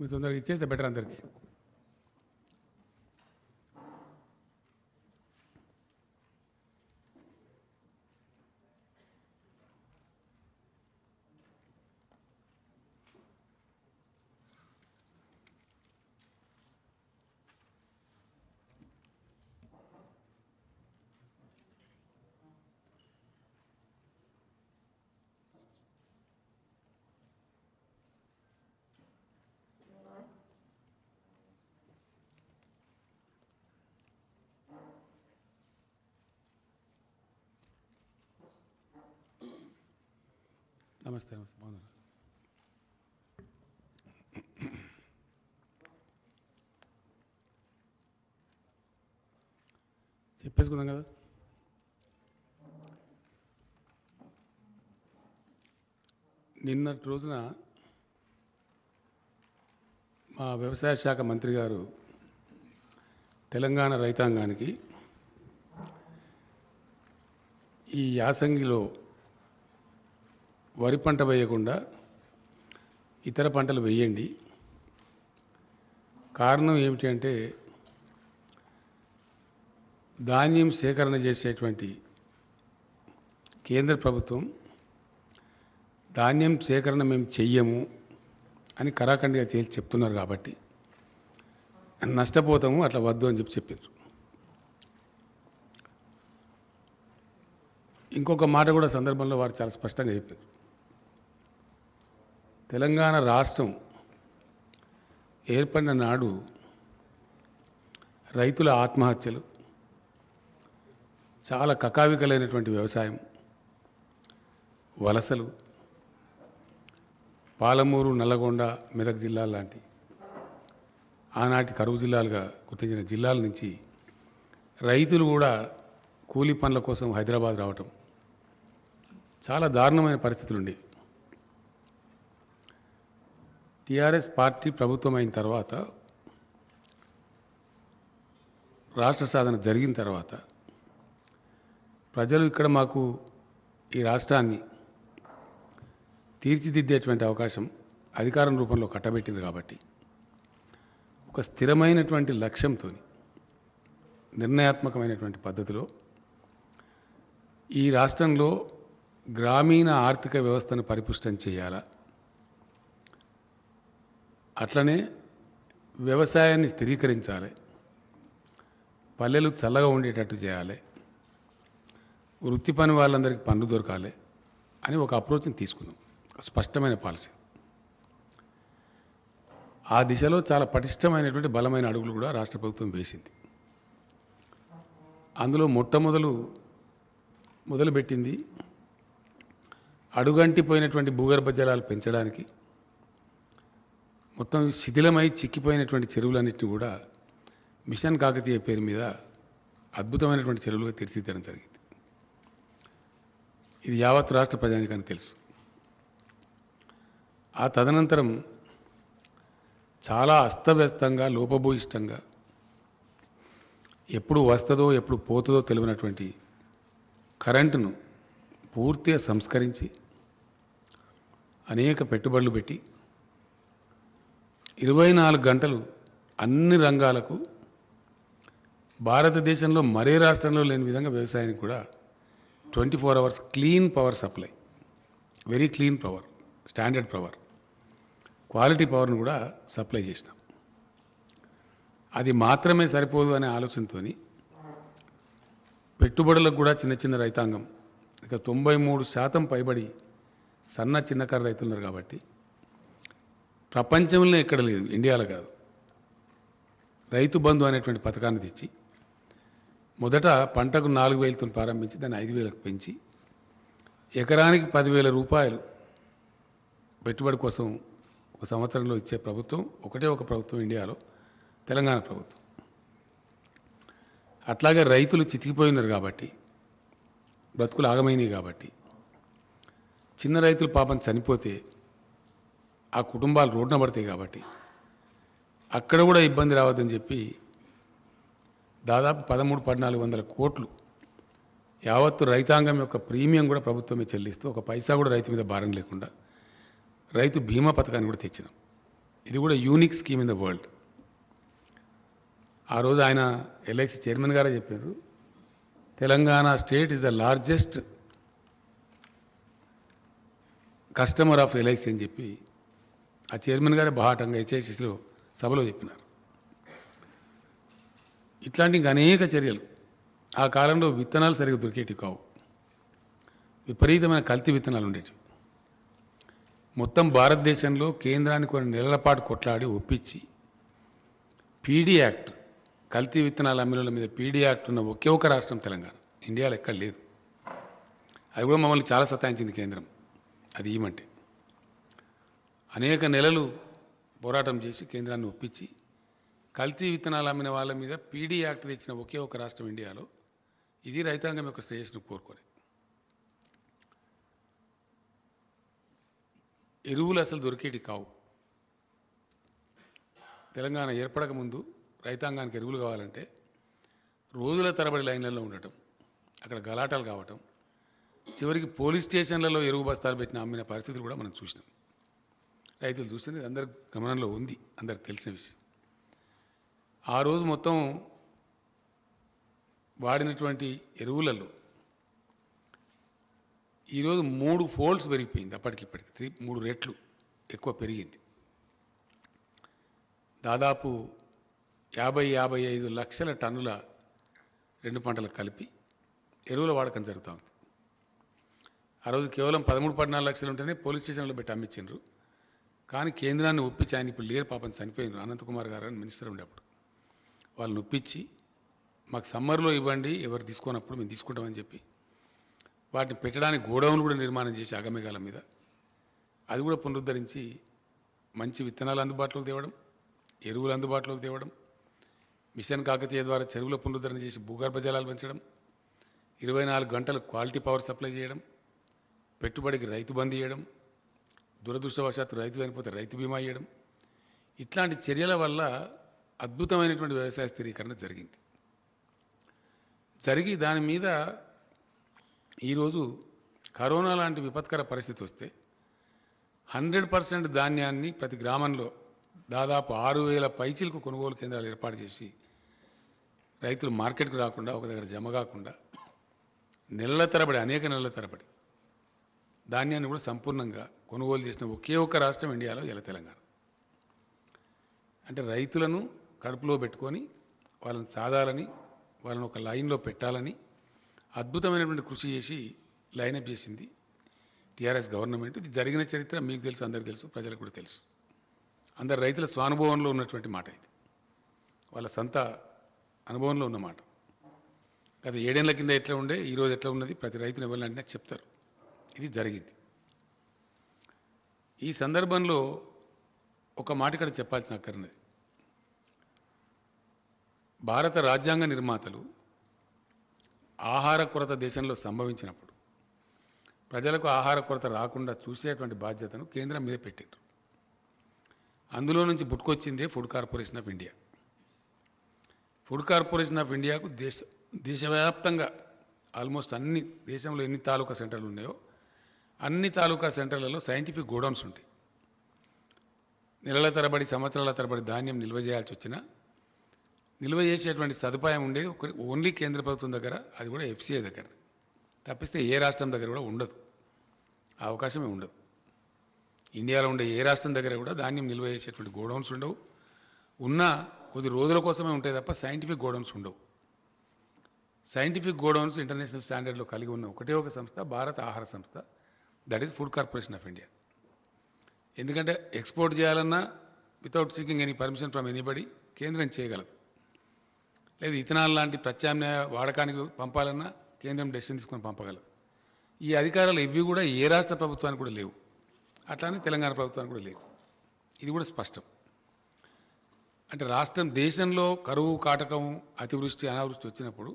మీరు తొందరగా ఇచ్చేస్తే బెటర్ అందరికీ. నమస్తే నమస్తే బాగున్నారు. చెప్పేసుకుందాం కదా. నిన్నటి రోజున మా వ్యవసాయ శాఖ మంత్రి గారు తెలంగాణ రైతాంగానికి ఈ యాసంగిలో వరి పంట వేయకుండా ఇతర పంటలు వేయండి, కారణం ఏమిటి అంటే ధాన్యం సేకరణ చేసేటువంటి కేంద్ర ప్రభుత్వం ధాన్యం సేకరణ మేము చెయ్యము అని కరాఖండిగా తేల్చి చెప్తున్నారు కాబట్టి నష్టపోతాము, అట్లా వద్దు అని చెప్పారు. ఇంకొక మాట కూడా సందర్భంలో వారు చాలా స్పష్టంగా చెప్పారు. తెలంగాణ రాష్ట్రం ఏర్పడిన నాడు రైతుల ఆత్మహత్యలు, చాలా కకావికలైనటువంటి వ్యవసాయం, వలసలు, పాలమూరు, నల్లగొండ, మెదక్ జిల్లాల లాంటి ఆనాటి కరువు జిల్లాలుగా గుర్తించిన జిల్లాల నుంచి రైతులు కూడా కూలీ పనుల కోసం హైదరాబాద్ రావటం, చాలా దారుణమైన పరిస్థితులు ఉండేవి. టీఆర్ఎస్ పార్టీ ప్రభుత్వం అయిన తర్వాత, రాష్ట్ర సాధన జరిగిన తర్వాత ప్రజలు ఇక్కడ మాకు ఈ రాష్ట్రాన్ని తీర్చిదిద్దేటువంటి అవకాశం అధికారం రూపంలో కట్టబెట్టింది కాబట్టి ఒక స్థిరమైనటువంటి లక్ష్యంతో నిర్ణయాత్మకమైనటువంటి పద్ధతిలో ఈ రాష్ట్రంలో గ్రామీణ ఆర్థిక వ్యవస్థను పరిపుష్టం చేయాలా, అట్లనే వ్యవసాయాన్ని స్థిరీకరించాలి, పల్లెలు చల్లగా ఉండేటట్టు చేయాలి, వృత్తి పని వాళ్ళందరికీ పనులు దొరకాలి అని ఒక అప్రోచ్ని తీసుకున్నాం. స్పష్టమైన పాలసీ. ఆ దిశలో చాలా పటిష్టమైనటువంటి బలమైన అడుగులు కూడా రాష్ట్ర ప్రభుత్వం వేసింది. అందులో మొదలుపెట్టింది అడుగంటిపోయినటువంటి భూగర్భ జలాలు పెంచడానికి, మొత్తం శిథిలమై చిక్కిపోయినటువంటి చెరువులన్నింటినీ కూడా మిషన్ కాకతీయ పేరు మీద అద్భుతమైనటువంటి చెరువులుగా తీర్చిదిద్దడం జరిగింది. ఇది యావత్ రాష్ట్ర ప్రజానికానికి తెలుసు. ఆ తదనంతరం చాలా అస్తవ్యస్తంగా, లోపభూయిష్టంగా, ఎప్పుడు వస్తుందో ఎప్పుడు పోతుందో తెలియనటువంటి కరెంటును పూర్తిగా సంస్కరించి అనేక పెట్టుబడులు పెట్టి 24 గంటలు అన్ని రంగాలకు భారతదేశంలో మరే రాష్ట్రంలో లేని విధంగా వ్యవసాయానికి కూడా 24 hours clean power supply, very clean power, standard power, quality పవర్ను కూడా సప్లై చేసినాం. అది మాత్రమే సరిపోదు అనే ఆలోచనతో పెట్టుబడులకు కూడా చిన్న చిన్న రైతాంగం, ఇక 93% పైబడి సన్న చిన్నకారు రైతులు ఉన్నారు కాబట్టి ప్రపంచంలో ఎక్కడ లేదు, ఇండియాలో కాదు, రైతు బంధు అనేటువంటి పథకాన్ని తెచ్చి మొదట పంటకు 4,000తో ప్రారంభించి దాన్ని 5,000కు పెంచి ఎకరానికి 10,000 రూపాయలు పెట్టుబడి కోసం ఒక సంవత్సరంలో ఇచ్చే ప్రభుత్వం ఒకటే ఒక ప్రభుత్వం ఇండియాలో, తెలంగాణ ప్రభుత్వం. అట్లాగే రైతులు చితికిపోయినారు కాబట్టి, బ్రతుకులు ఆగమైనవి కాబట్టి, చిన్న రైతులు పాపం చనిపోతే ఆ కుటుంబాలు రోడ్డున పడతాయి కాబట్టి అక్కడ కూడా ఇబ్బంది రావద్దని చెప్పి దాదాపు 13,000-14,000 కోట్లు యావత్తు రైతాంగం యొక్క ప్రీమియం కూడా ప్రభుత్వమే చెల్లిస్తూ ఒక పైసా కూడా రైతు మీద భారం లేకుండా రైతు బీమా పథకాన్ని కూడా తెచ్చినాం. ఇది కూడా unique scheme in the world. ఆ రోజు ఆయన ఎల్ఐసి చైర్మన్ గారే చెప్పారు, Telangana state is the largest customer of LIC అని చెప్పి ఆ చైర్మన్ గారే బాహాటంగా హెచ్ఐసిసిలో సభలో చెప్పినారు. ఇట్లాంటి ఇంకా అనేక చర్యలు. ఆ కాలంలో విత్తనాలు సరిగ్గా దొరికేటివి కావు, విపరీతమైన కల్తీ విత్తనాలు ఉండేటివి. మొత్తం భారతదేశంలో కేంద్రాన్ని కొన్ని నెలల పాటు కొట్లాడి ఒప్పించి పీడీ యాక్ట్, కల్తీ విత్తనాల అమ్మిల మీద పీడీ యాక్ట్ ఉన్న ఒకే ఒక రాష్ట్రం తెలంగాణ, ఇండియాలో ఎక్కడ లేదు. అది కూడా మమ్మల్ని చాలా సతాయించింది కేంద్రం అది ఇవ్వమంటే. అనేక నెలలు పోరాటం చేసి కేంద్రాన్ని ఒప్పించి కల్తీ విత్తనాలు అమ్మిన వాళ్ళ మీద పీడీ యాక్ట్ తెచ్చిన ఒకే ఒక రాష్ట్రం ఇండియాలో. ఇది రైతాంగం యొక్క శ్రేయస్సును కోరుకొని. ఎరువులు అసలు దొరికేటి కావు. తెలంగాణ ఏర్పడక ముందు రైతాంగానికి ఎరువులు కావాలంటే రోజుల తరబడి లైన్లలో ఉండటం, అక్కడ గలాటాలు కావటం, చివరికి పోలీస్ స్టేషన్లలో ఎరువు బస్తాలు పెట్టిన అమ్మిన పరిస్థితులు కూడా మనం చూసినాం. రైతులు చూసినది అందరి గమనంలో ఉంది, అందరికి తెలిసిన విషయం. ఆ రోజు మొత్తం వాడినటువంటి ఎరువులలో ఈరోజు 3 ఫోల్డ్స్ పెరిగిపోయింది. అప్పటికిప్పటికి 3 రెట్లు ఎక్కువ పెరిగింది. దాదాపు 50-55 లక్షల టన్నుల రెండు పంటలకు కలిపి ఎరువుల వాడకం జరుగుతూ ఉంది. ఆ రోజు కేవలం 13-14 లక్షలు ఉంటేనే పోలీస్ స్టేషన్లో పెట్టి అమ్మించారు. కానీ కేంద్రాన్ని ఒప్పించి, ఆయన ఇప్పుడు లేరు పాపం, చనిపోయినారు, అనంతకుమార్ గారు అని మినిస్టర్ ఉండేప్పుడు, వాళ్ళని ఒప్పించి మాకు సమ్మర్లో ఇవ్వండి, ఎవరు తీసుకున్నప్పుడు మేము తీసుకుంటామని చెప్పి వాటిని పెట్టడానికి గోడౌన్లు కూడా నిర్మాణం చేసి అగమేఘాల మీద అది కూడా పునరుద్ధరించి మంచి విత్తనాలు అందుబాటులోకి తేవడం, ఎరువులు అందుబాటులోకి తేవడం, మిషన్ కాకతీయ ద్వారా చెరువుల పునరుద్ధరణ చేసి భూగర్భ జలాలు పెంచడం, 24 గంటలు క్వాలిటీ పవర్ సప్లై చేయడం, పెట్టుబడికి రైతు బంద్ చేయడం, దురదృష్టవశాత్తు రైతు చనిపోతే రైతు బీమా ఇవ్వడం. ఇట్లాంటి చర్యల వల్ల అద్భుతమైనటువంటి వ్యవసాయ స్థిరీకరణ జరిగింది. జరిగి దాని మీద ఈరోజు కరోనా లాంటి విపత్కర పరిస్థితి వస్తే 100% ధాన్యాన్ని ప్రతి గ్రామంలో దాదాపు 6,000 పైచీలకు కొనుగోలు కేంద్రాలు ఏర్పాటు చేసి రైతులు మార్కెట్కు రాకుండా ఒక దగ్గర జమ కాకుండా నెలల తరబడి, అనేక నెలల తరబడి ధాన్యాన్ని కూడా సంపూర్ణంగా కొనుగోలు చేసిన ఒకే ఒక రాష్ట్రం ఇండియాలో ఇలా తెలంగాణ. అంటే రైతులను కడుపులో పెట్టుకొని వాళ్ళని సాధాలని, వాళ్ళని ఒక లైన్లో పెట్టాలని అద్భుతమైనటువంటి కృషి చేసి లైనప్ చేసింది టీఆర్ఎస్ గవర్నమెంట్. ఇది జరిగిన చరిత్ర మీకు తెలుసు, అందరికీ తెలుసు, ప్రజలకు కూడా తెలుసు. అందరు రైతుల స్వానుభవంలో ఉన్నటువంటి మాట ఇది, వాళ్ళ సొంత అనుభవంలో ఉన్న మాట. గత 7 ఏళ్ల కింద ఎట్లా ఉండే, ఈరోజు ఎట్లా ఉన్నది, ప్రతి రైతుని ఎవరినంటే చెప్తారు. ఇది జరిగింది. ఈ సందర్భంలో ఒక మాట ఇక్కడ చెప్పాల్సిన అక్కర్నది. భారత రాజ్యాంగ నిర్మాతలు ఆహార కొరత దేశంలో సంభవించినప్పుడు ప్రజలకు ఆహార కొరత రాకుండా చూసేటువంటి బాధ్యతను కేంద్రం మీద పెట్టారు. అందులో నుంచి పుట్టుకొచ్చిందే food corporation of India. Food corporation of ఇండియాకు దేశవ్యాప్తంగా ఆల్మోస్ట్ అన్ని, దేశంలో ఎన్ని తాలూకా సెంటర్లు ఉన్నాయో అన్ని తాలూకా సెంటర్లలో సైంటిఫిక్ గోడౌన్స్ ఉంటాయి. నెలల తరబడి, సంవత్సరాల తరబడి ధాన్యం నిల్వ చేయాల్సి వచ్చినా నిల్వ చేసేటువంటి సదుపాయం ఉండేది ఓన్లీ కేంద్ర ప్రభుత్వం దగ్గర, అది కూడా ఎఫ్సీఐ దగ్గర. తప్పిస్తే ఏ రాష్ట్రం దగ్గర కూడా ఉండదు, ఆ అవకాశమే ఉండదు. ఇండియాలో ఉండే ఏ రాష్ట్రం దగ్గర కూడా ధాన్యం నిల్వ చేసేటువంటి గోడౌన్స్ ఉండవు. ఉన్నా కొద్ది రోజుల కోసమే ఉంటాయి తప్ప సైంటిఫిక్ గోడౌన్స్ ఉండవు. సైంటిఫిక్ గోడౌన్స్ ఇంటర్నేషనల్ స్టాండర్డ్లో కలిగి ఉన్న ఒకటే ఒక సంస్థ భారత ఆహార సంస్థ, that is food corporation of India. ఎందుకంటే ఎక్స్పోర్ట్ చేయాలన్నా without seeking any permission from anybody కేంద్రం చేయగలదు. లేదు ఇథనాల్ లాంటి ప్రత్యామ్నాయ వాడకానికి పంపాలన్నా కేంద్రం డెసిషన్ తీసుకొని పంపగలదు. ఈ అధికారాలు ఇవి కూడా ఏ రాష్ట్ర ప్రభుత్వానికి కూడా లేవు, అట్లానే తెలంగాణ ప్రభుత్వానికి కూడా లేవు. ఇది కూడా స్పష్టం. అంటే రాష్ట్రం, దేశంలో కరువు కాటకం, అతివృష్టి, అనావృష్టి వచ్చినప్పుడు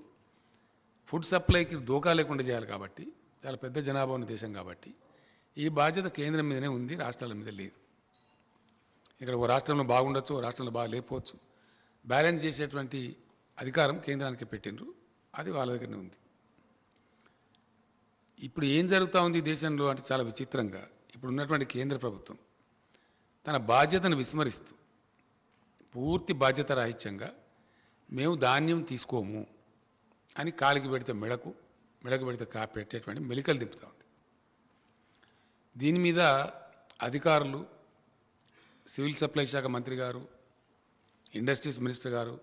ఫుడ్ సప్లైకి దోకా లేకుండా చేయాలి కాబట్టి, చాలా పెద్ద జనాభా ఉన్న దేశం కాబట్టి ఈ బాధ్యత కేంద్రం మీదనే ఉంది, రాష్ట్రాల మీద లేదు. ఇక్కడ ఒక రాష్ట్రంలో బాగుండొచ్చు, ఒక రాష్ట్రంలో బాగా లేకపోవచ్చు. బ్యాలెన్స్ చేసేటువంటి అధికారం కేంద్రానికి పెట్టిండ్రు, అది వాళ్ళ దగ్గరనే ఉంది. ఇప్పుడు ఏం జరుగుతూ ఉంది దేశంలో అంటే చాలా విచిత్రంగా, ఇప్పుడు ఉన్నటువంటి కేంద్ర ప్రభుత్వం తన బాధ్యతను విస్మరిస్తూ పూర్తి బాధ్యత రాహిత్యంగా మేము ధాన్యం తీసుకోము అని కాలికి పెడితే మెడకు పెడితే పెట్టేటువంటి మెలికలు తిప్పుతా ఉంది. దీని మీద అధికారులు, సివిల్ సప్లై శాఖ మంత్రి గారు, ఇండస్ట్రీస్ మినిస్టర్ గారు,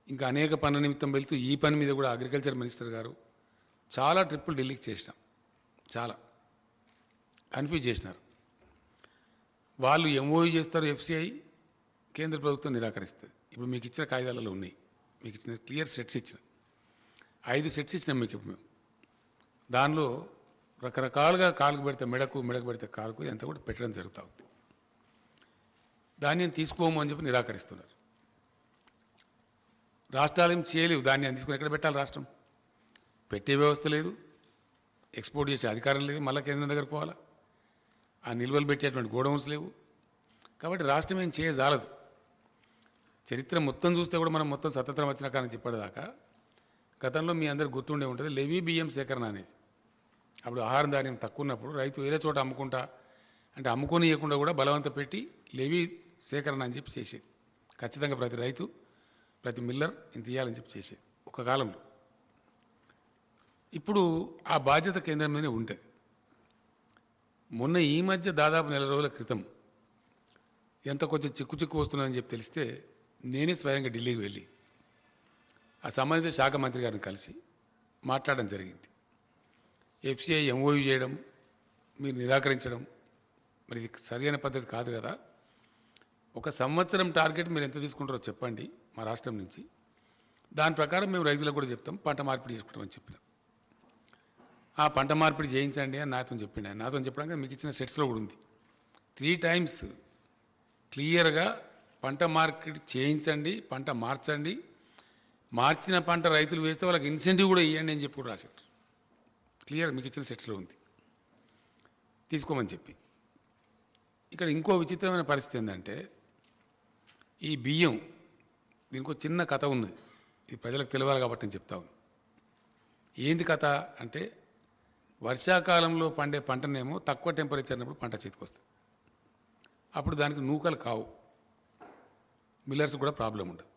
ఇంకా అనేక పనుల నిమిత్తం వెళ్తూ ఈ పని మీద కూడా అగ్రికల్చర్ మినిస్టర్ గారు చాలా ట్రిప్పులు ఢిల్లీకి చేసినాం. చాలా కన్ఫ్యూజ్ చేసినారు. వాళ్ళు ఎంఓయూ చేస్తారు, ఎఫ్సిఐ కేంద్ర ప్రభుత్వం నిరాకరిస్తుంది. ఇప్పుడు మీకు ఇచ్చిన కాగితాలలో ఉన్నాయి, మీకు ఇచ్చిన క్లియర్ సెట్స్ ఇచ్చిన 5 సెట్స్ ఇచ్చినాం మీకు. ఇప్పుడు మేము దానిలో రకరకాలుగా కాలుకు పెడితే మెడకు పెడితే కాలుకు ఎంత కూడా పెట్టడం జరుగుతూ ఉంది. ధాన్యం తీసుకోము అని చెప్పి నిరాకరిస్తున్నారు. రాష్ట్రాలు ఏం చేయలేవు, ధాన్యాన్ని తీసుకుని ఎక్కడ పెట్టాలి? రాష్ట్రం పెట్టే వ్యవస్థ లేదు, ఎక్స్పోర్ట్ చేసే అధికారం లేదు, మళ్ళీ కేంద్రం దగ్గర పోవాలా, ఆ నిల్వలు పెట్టేటువంటి గోడౌన్స్ లేవు. కాబట్టి రాష్ట్రం ఏం చేయజాలదు. చరిత్ర మొత్తం చూస్తే కూడా మనం మొత్తం స్వతంత్రం వచ్చిన కానీ చెప్పేదాకా గతంలో మీ అందరు గుర్తుండే ఉంటుంది లెవీ బియ్యం సేకరణ అనేది. అప్పుడు ఆహారం ధాన్యం తక్కువ ఉన్నప్పుడు రైతు వేరే చోట అమ్ముకుంటా అంటే అమ్ముకొని ఇవ్వకుండా కూడా బలవంత పెట్టి లెవీ సేకరణ అని చెప్పి చేసేది. ఖచ్చితంగా ప్రతి రైతు, ప్రతి మిల్లర్ ఇంత ఇవ్వాలని చెప్పి చేసేది ఒక కాలంలో. ఇప్పుడు ఆ బాధ్యత కేంద్రం మీదనే ఉంటుంది. మొన్న ఈ మధ్య దాదాపు 4 రోజుల క్రితం ఎంత కొంచెం చిక్కు వస్తున్నదని చెప్పి తెలిస్తే నేనే స్వయంగా ఢిల్లీకి వెళ్ళి ఆ సంబంధిత శాఖ మంత్రి గారిని కలిసి మాట్లాడడం జరిగింది. ఎఫ్సిఐ ఎంఓయూ చేయడం, మీరు నిరాకరించడం, మరి ఇది సరైన పద్ధతి కాదు కదా. ఒక సంవత్సరం టార్గెట్ మీరు ఎంత తీసుకుంటారో చెప్పండి మా రాష్ట్రం నుంచి, దాని ప్రకారం మేము రైతులకు కూడా చెప్తాం, పంట మార్పిడి చేసుకుంటామని చెప్పినాం. ఆ పంట మార్పిడి చేయించండి అని నాతో చెప్పిండు. ఆయన నాతో చెప్పడానికి మీకు ఇచ్చిన సెట్స్లో కూడా ఉంది. 3 times క్లియర్గా పంట మార్పిడి చేయించండి, పంట మార్చండి, మార్చిన పంట రైతులు వేస్తే వాళ్ళకి ఇన్సెంటివ్ కూడా ఇవ్వండి అని చెప్పి కూడా రాశారు. క్లియర్ మీకు ఇచ్చిన సెట్స్లో ఉంది, తీసుకోమని చెప్పి. ఇక్కడ ఇంకో విచిత్రమైన పరిస్థితి ఏంటంటే ఈ బియ్యం, దీనికి ఒక చిన్న కథ ఉన్నది, ఇది ప్రజలకు తెలియాలి కాబట్టి నేను చెప్తా ఉన్నాను. ఏంది కథ అంటే వర్షాకాలంలో పండే పంటనేమో తక్కువ టెంపరేచర్ ఉన్నప్పుడు పంట చేతికొస్తుంది. అప్పుడు దానికి నూకలు కావు, మిల్లర్స్ కూడా ప్రాబ్లం ఉండదు.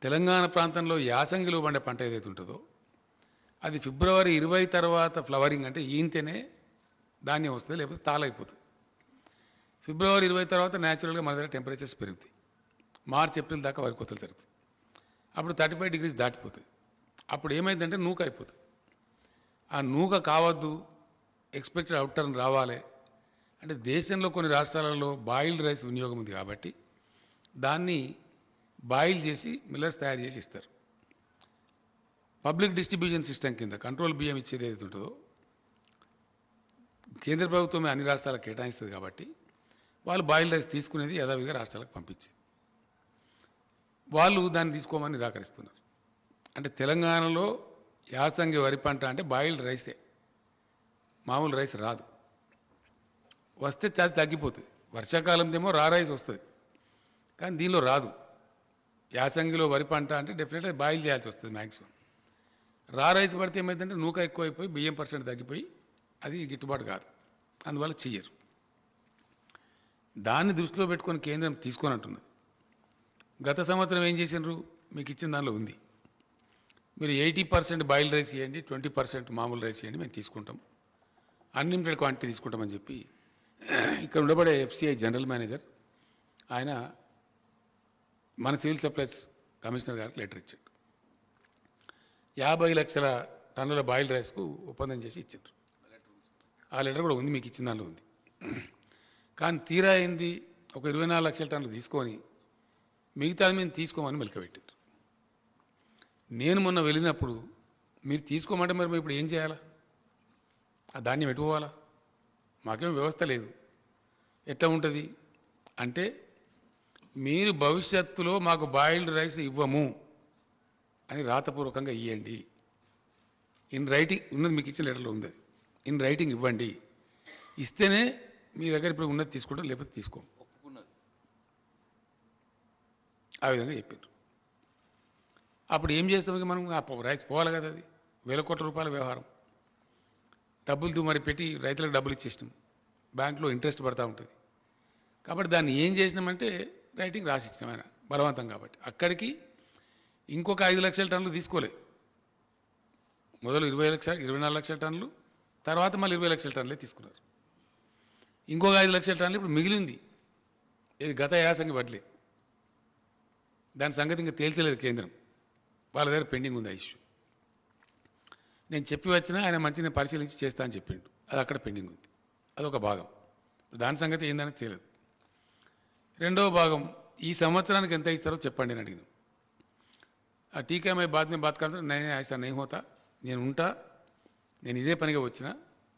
తెలంగాణ ప్రాంతంలో యాసంగిలో పండే పంట ఏదైతే ఉంటుందో అది ఫిబ్రవరి 20 తర్వాత ఫ్లవరింగ్ అంటే ఈంతేనే ధాన్యం వస్తుంది, లేకపోతే తాళైపోతుంది. ఫిబ్రవరి 20 తర్వాత న్యాచురల్గా మన దగ్గర టెంపరేచర్స్ పెరుగుతాయి. మార్చ్ ఏప్రిల్ దాకా వరి కోతలు జరుగుతాయి. అప్పుడు 35 degrees దాటిపోతుంది. అప్పుడు ఏమైందంటే నూక అయిపోతుంది. ఆ నూక కావద్దు, ఎక్స్పెక్టెడ్ అవుట్ టర్న్ రావాలి అంటే దేశంలో కొన్ని రాష్ట్రాలలో బాయిల్డ్ రైస్ వినియోగం ఉంది కాబట్టి దాన్ని బాయిల్ చేసి మిల్లర్స్ తయారు చేసి ఇస్తారు. పబ్లిక్ డిస్ట్రిబ్యూషన్ సిస్టమ్ కింద కంట్రోల్ బియ్యం ఇచ్చేది ఏదైతే ఉంటుందో కేంద్ర ప్రభుత్వమే అన్ని రాష్ట్రాలకు కేటాయిస్తుంది కాబట్టి వాళ్ళు బాయిల్డ్ రైస్ తీసుకునేది యథావిధిగా రాష్ట్రాలకు పంపించి వాళ్ళు దాన్ని తీసుకోమని నిరాకరిస్తున్నారు. అంటే తెలంగాణలో యాసంగి వరి పంట అంటే బాయిల్డ్ రైసే, మామూలు రైస్ రాదు. వస్తే అది తగ్గిపోతుంది. వర్షాకాలందేమో రా రైస్ వస్తుంది, కానీ దీనిలో రాదు. యాసంగిలో వరి పంట అంటే డెఫినెట్గా బాయిల్ చేయాల్సి వస్తుంది మ్యాక్సిమం. రా రైస్ పడితే ఏమైందంటే నూక ఎక్కువైపోయి బియ్యం % తగ్గిపోయి అది గిట్టుబాటు కాదు, అందువల్ల చెయ్యరు. దాన్ని దృష్టిలో పెట్టుకొని కేంద్రం తీసుకొని అంటున్నది. గత సంవత్సరం ఏం చేసినారు మీకు ఇచ్చిన దానిలో ఉంది, మీరు 80% బాయిల్ రైస్ ఇవ్వండి, 20% మామూలు రైస్ ఇవ్వండి, మేము తీసుకుంటాం, అన్లిమిటెడ్ క్వాంటిటీ తీసుకుంటామని చెప్పి ఇక్కడ ఉండబడే ఎఫ్సిఐ జనరల్ మేనేజర్ ఆయన మన సివిల్ సప్లైస్ కమిషనర్ గారికి లెటర్ ఇచ్చాడు. 50 లక్షల టన్నుల బాయిల్ రైస్కు ఒప్పందం చేసి ఇచ్చారు. ఆ లెటర్ కూడా ఉంది, మీకు ఇచ్చిన దానిలో ఉంది. కానీ తీరా అయింది ఒక 24 లక్షల టన్నులు తీసుకొని మిగతాది మేము తీసుకోమని మెలకబెట్టారు. నేను మొన్న వెళ్ళినప్పుడు మీరు తీసుకోమంటే మరి ఇప్పుడు ఏం చేయాలా? ఆ ధాన్యం ఎటు పోవాలా? మాకేం వ్యవస్థ లేదు. ఎట్లా ఉంటుంది అంటే మీరు భవిష్యత్తులో మాకు బాయిల్డ్ రైస్ ఇవ్వము అని రాతపూర్వకంగా ఇవ్వండి, ఇన్ రైటింగ్ ఉన్నది, మీకు ఇచ్చిన లెటర్లో ఉంది, ఇన్ రైటింగ్ ఇవ్వండి, ఇస్తేనే మీ దగ్గర ఇప్పుడు ఉన్నది తీసుకుంటాం, లేకపోతే తీసుకోం. ఆ విధంగా చెప్పారు. అప్పుడు ఏం చేస్తాం మనం? ఆ రైస్ పోవాలి కదా, అది ₹1,000 కోట్ల వ్యవహారం. డబ్బులతో మరి పెట్టి రైతులకు డబ్బులు ఇచ్చేసినాం. బ్యాంకులో ఇంట్రెస్ట్ పడతా ఉంటుంది. కాబట్టి దాన్ని ఏం చేసినామంటే రైటింగ్ రాసిచ్చినాం ఆయన బలవంతం. కాబట్టి అక్కడికి ఇంకొక 5 లక్షల టన్నులు తీసుకోలే. మొదలు 24 లక్షల టన్నులు, తర్వాత మళ్ళీ 20 లక్షల టన్నులే తీసుకున్నారు. ఇంకొక 5 లక్షల టన్నులు ఇప్పుడు మిగిలింది. ఇది గత యాసంగి వడ్లే. దాని సంగతి ఇంకా తేల్చలేదు కేంద్రం. వాళ్ళ దగ్గర పెండింగ్ ఉంది ఆ ఇష్యూ. నేను చెప్పి వచ్చినా ఆయన మంచిగా పరిశీలించి చేస్తా అని చెప్పిండు. అది అక్కడ పెండింగ్ ఉంది. అదొక భాగం. దాని సంగతి ఏందని తెలియదు. రెండవ భాగం, ఈ సంవత్సరానికి ఎంత ఇస్తారో చెప్పండి అని అడిగిన. ఆ టీకా మే బాద్ మే బాత్ కర్తా నేను ఐసా నహీ హోతా, నేను ఉంటా, నేను ఇదే పనిగా వచ్చిన.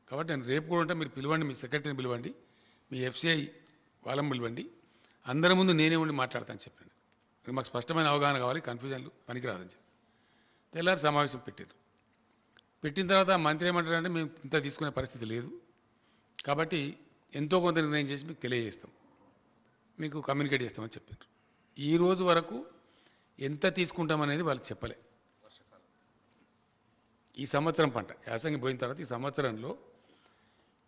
కాబట్టి నేను రేపు కూడా ఉంటా. మీరు పిలవండి, మీ సెక్రటరీని పిలవండి, మీ ఎఫ్సిఐ వాళ్ళని పిలవండి, అందరి ముందు నేనే ఉండి మాట్లాడతాను చెప్పండి. మాకు స్పష్టమైన అవగాహన కావాలి, కన్ఫ్యూజన్లు పనికిరాదని చెప్పి తెల్లారి సమావేశం పెట్టారు. పెట్టిన తర్వాత మంత్రి ఏమంటారంటే మేము ఇంత తీసుకునే పరిస్థితి లేదు, కాబట్టి ఎంతో కొంత నిర్ణయం చేసి మీకు తెలియజేస్తాం, మీకు కమ్యూనికేట్ చేస్తామని చెప్పారు. ఈ రోజు వరకు ఎంత తీసుకుంటామనేది వాళ్ళు చెప్పలే. ఈ సంవత్సరం పంట యాసంగి పోయిన తర్వాత ఈ సంవత్సరంలో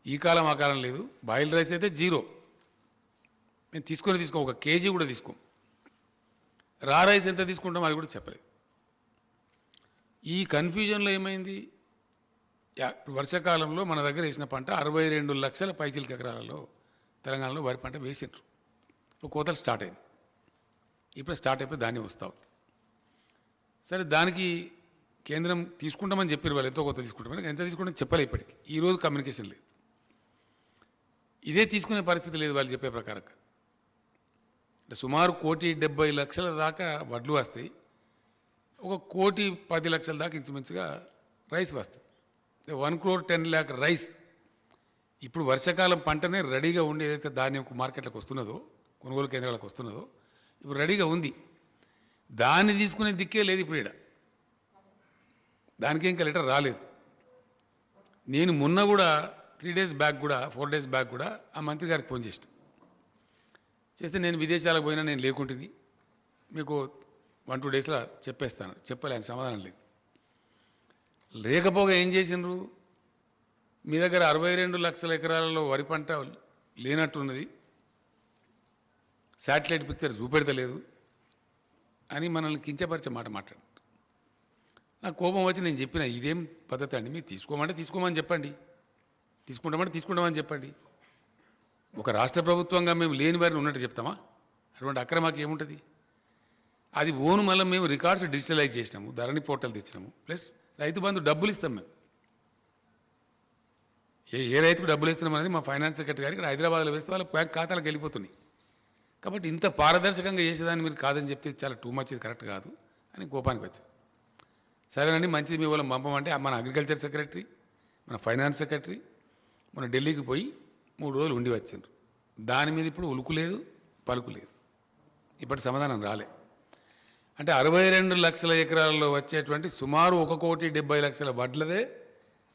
ఈ కాలం ఆ కాలం లేదు. బాయిల్ రైస్ అయితే జీరో, మేము తీసుకోం, ఒక కేజీ కూడా తీసుకోం. రా రైస్ ఎంత తీసుకుంటాం అది కూడా చెప్పలేదు. ఈ కన్ఫ్యూజన్లో ఏమైంది, వర్షాకాలంలో మన దగ్గర వేసిన పంట 62 లక్షల పైచిలక ఎకరాలలో తెలంగాణలో వరి పంట వేసిండ్రు. ఇప్పుడు కోతలు స్టార్ట్ అయింది. ఇప్పుడు స్టార్ట్ అయిపోయి ధాన్యం వస్తూ ఉంది. సరే, దానికి కేంద్రం తీసుకుంటామని చెప్పారు. వాళ్ళు ఎంతో కొత్త తీసుకుంటామని, ఎంత తీసుకుంటామని చెప్పలే. ఇప్పటికి ఈ రోజు కమ్యూనికేషన్ లేదు. ఇదే తీసుకునే పరిస్థితి లేదు వాళ్ళు చెప్పే ప్రకారంగా. అంటే సుమారు 1,70,00,000 దాకా వడ్లు వస్తాయి, 1,10,00,000 దాకా ఇంచుమించుగా రైస్ వస్తుంది. 1,10,00,000 రైస్ ఇప్పుడు వర్షాకాలం పంటనే రెడీగా ఉండి ఏదైతే ధాన్యం మార్కెట్లకు వస్తున్నదో, కొనుగోలు కేంద్రాలకు వస్తున్నదో, ఇప్పుడు రెడీగా ఉంది. దాన్ని తీసుకునే దిక్కే లేదు ఇప్పుడు ఇక్కడ. దానికి ఇంకా లెటర్ రాలేదు. నేను మొన్న కూడా 3 డేస్ బ్యాక్ కూడా 4 డేస్ బ్యాక్ కూడా ఆ మంత్రి గారికి ఫోన్ చేస్తే నేను విదేశాలకు పోయినా, నేను లేకుంటుంది, మీకు 1-2 డేస్లో చెప్పేస్తాను చెప్పలే. ఆయన సమాధానం లేదు. లేకపోగా ఏం చేసిండ్రు, మీ దగ్గర 62 లక్షల ఎకరాలలో వరి పంట లేనట్టున్నది, శాటిలైట్ పిక్చర్ చూపెడతలేదు అని మనల్ని కించపరిచే మాట మాట్లాడారు. నాకు కోపం వచ్చి నేను చెప్పిన, ఇదేం పద్ధతి అండి, మీరు తీసుకోమంటే తీసుకోమని చెప్పండి, తీసుకుంటామంటే తీసుకుంటామని చెప్పండి. ఒక రాష్ట్ర ప్రభుత్వంగా మేము లేని వారిని ఉన్నట్టు చెప్తామా? అటువంటి అక్రమాకి ఏముంటుంది? అది ఓను మళ్ళీ మేము రికార్డ్స్ డిజిటలైజ్ చేసినాము, ధరణి పోర్టల్ తెచ్చినాము, ప్లస్ రైతు బంధు డబ్బులు ఇస్తాం మేము. ఏ రైతుకు డబ్బులు ఇస్తున్నాం అనేది మా ఫైనాన్స్ సెక్రటరీ గారికి ఇక్కడ హైదరాబాద్లో వేస్తే వాళ్ళ బ్యాంక్ ఖాతాలకు వెళ్ళిపోతున్నాయి. కాబట్టి ఇంత పారదర్శకంగా చేసేదాన్ని మీరు కాదని చెప్తే చాలా టూ మచ్, ఇది కరెక్ట్ కాదు అని కోపానికి వచ్చారు. సరేనండి, మంచిది, మీ వాళ్ళని పంపమంటే మన అగ్రికల్చర్ సెక్రటరీ, మన ఫైనాన్స్ సెక్రటరీ మన ఢిల్లీకి పోయి 3 రోజులు ఉండి వచ్చిండ్రు. దాని మీద ఇప్పుడు ఉలుకు లేదు, పలుకు లేదు. ఇప్పటి సమాధానం రాలే. అంటే 62 లక్షల ఎకరాల్లో వచ్చేటువంటి సుమారు 1,70,00,000 వడ్లదే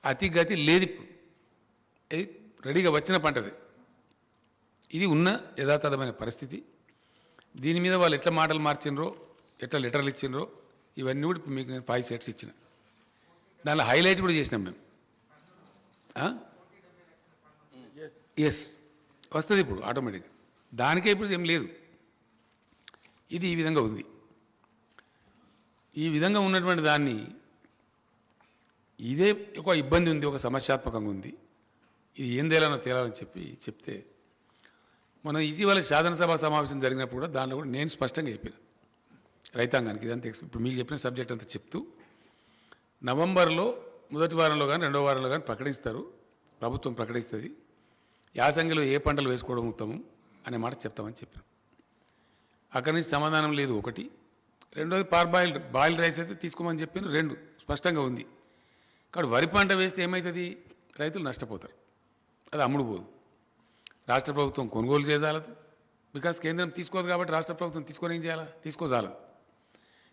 అతి గతి లేదు ఇప్పుడు. ఇది రెడీగా వచ్చిన పంటది. ఇది ఉన్న యథాతథమైన పరిస్థితి. దీని మీద వాళ్ళు ఎట్లా మాటలు మార్చినరో, ఎట్లా లెటర్లు ఇచ్చిండ్రో, ఇవన్నీ కూడా ఇప్పుడు మీకు నేను 5 సెట్స్ ఇచ్చిన. దానిలో హైలైట్ కూడా చేసినాం మేము. ఎస్, వస్తుంది ఇప్పుడు ఆటోమేటిక్గా. దానికే ఇప్పుడు ఏం లేదు. ఇది ఈ విధంగా ఉంది. ఈ విధంగా ఉన్నటువంటి దాన్ని ఇదే ఒక ఇబ్బంది ఉంది, ఒక సమస్యాత్మకంగా ఉంది. ఇది ఏం తేలాలని చెప్తే మనం ఇటీవల శాసనసభ సమావేశం జరిగినప్పుడు కూడా దాంట్లో కూడా నేను స్పష్టంగా చెప్పిన రైతాంగానికి. ఇదంతా ఇప్పుడు మీకు చెప్పిన సబ్జెక్ట్ అంతా చెప్తూ నవంబర్లో మొదటి వారంలో కానీ రెండో వారంలో కానీ ప్రకటిస్తారు, ప్రభుత్వం ప్రకటిస్తుంది, యాసంగిలో ఏ పంటలు వేసుకోవడం ఉత్తమం అనే మాట చెప్తామని చెప్పాను. అక్కడి నుంచి సమాధానం లేదు ఒకటి. రెండోది బాయిల్ రైస్ అయితే తీసుకోమని చెప్పాను, 2 స్పష్టంగా ఉంది. కాబట్టి వరి పంట వేస్తే ఏమవుతుంది, రైతులు నష్టపోతారు, అది అమ్ముడు పోదు. రాష్ట్ర ప్రభుత్వం కొనుగోలు చేయజాలదు, బికాస్ కేంద్రం తీసుకోదు. కాబట్టి రాష్ట్ర ప్రభుత్వం తీసుకొని ఏం చేయాలా,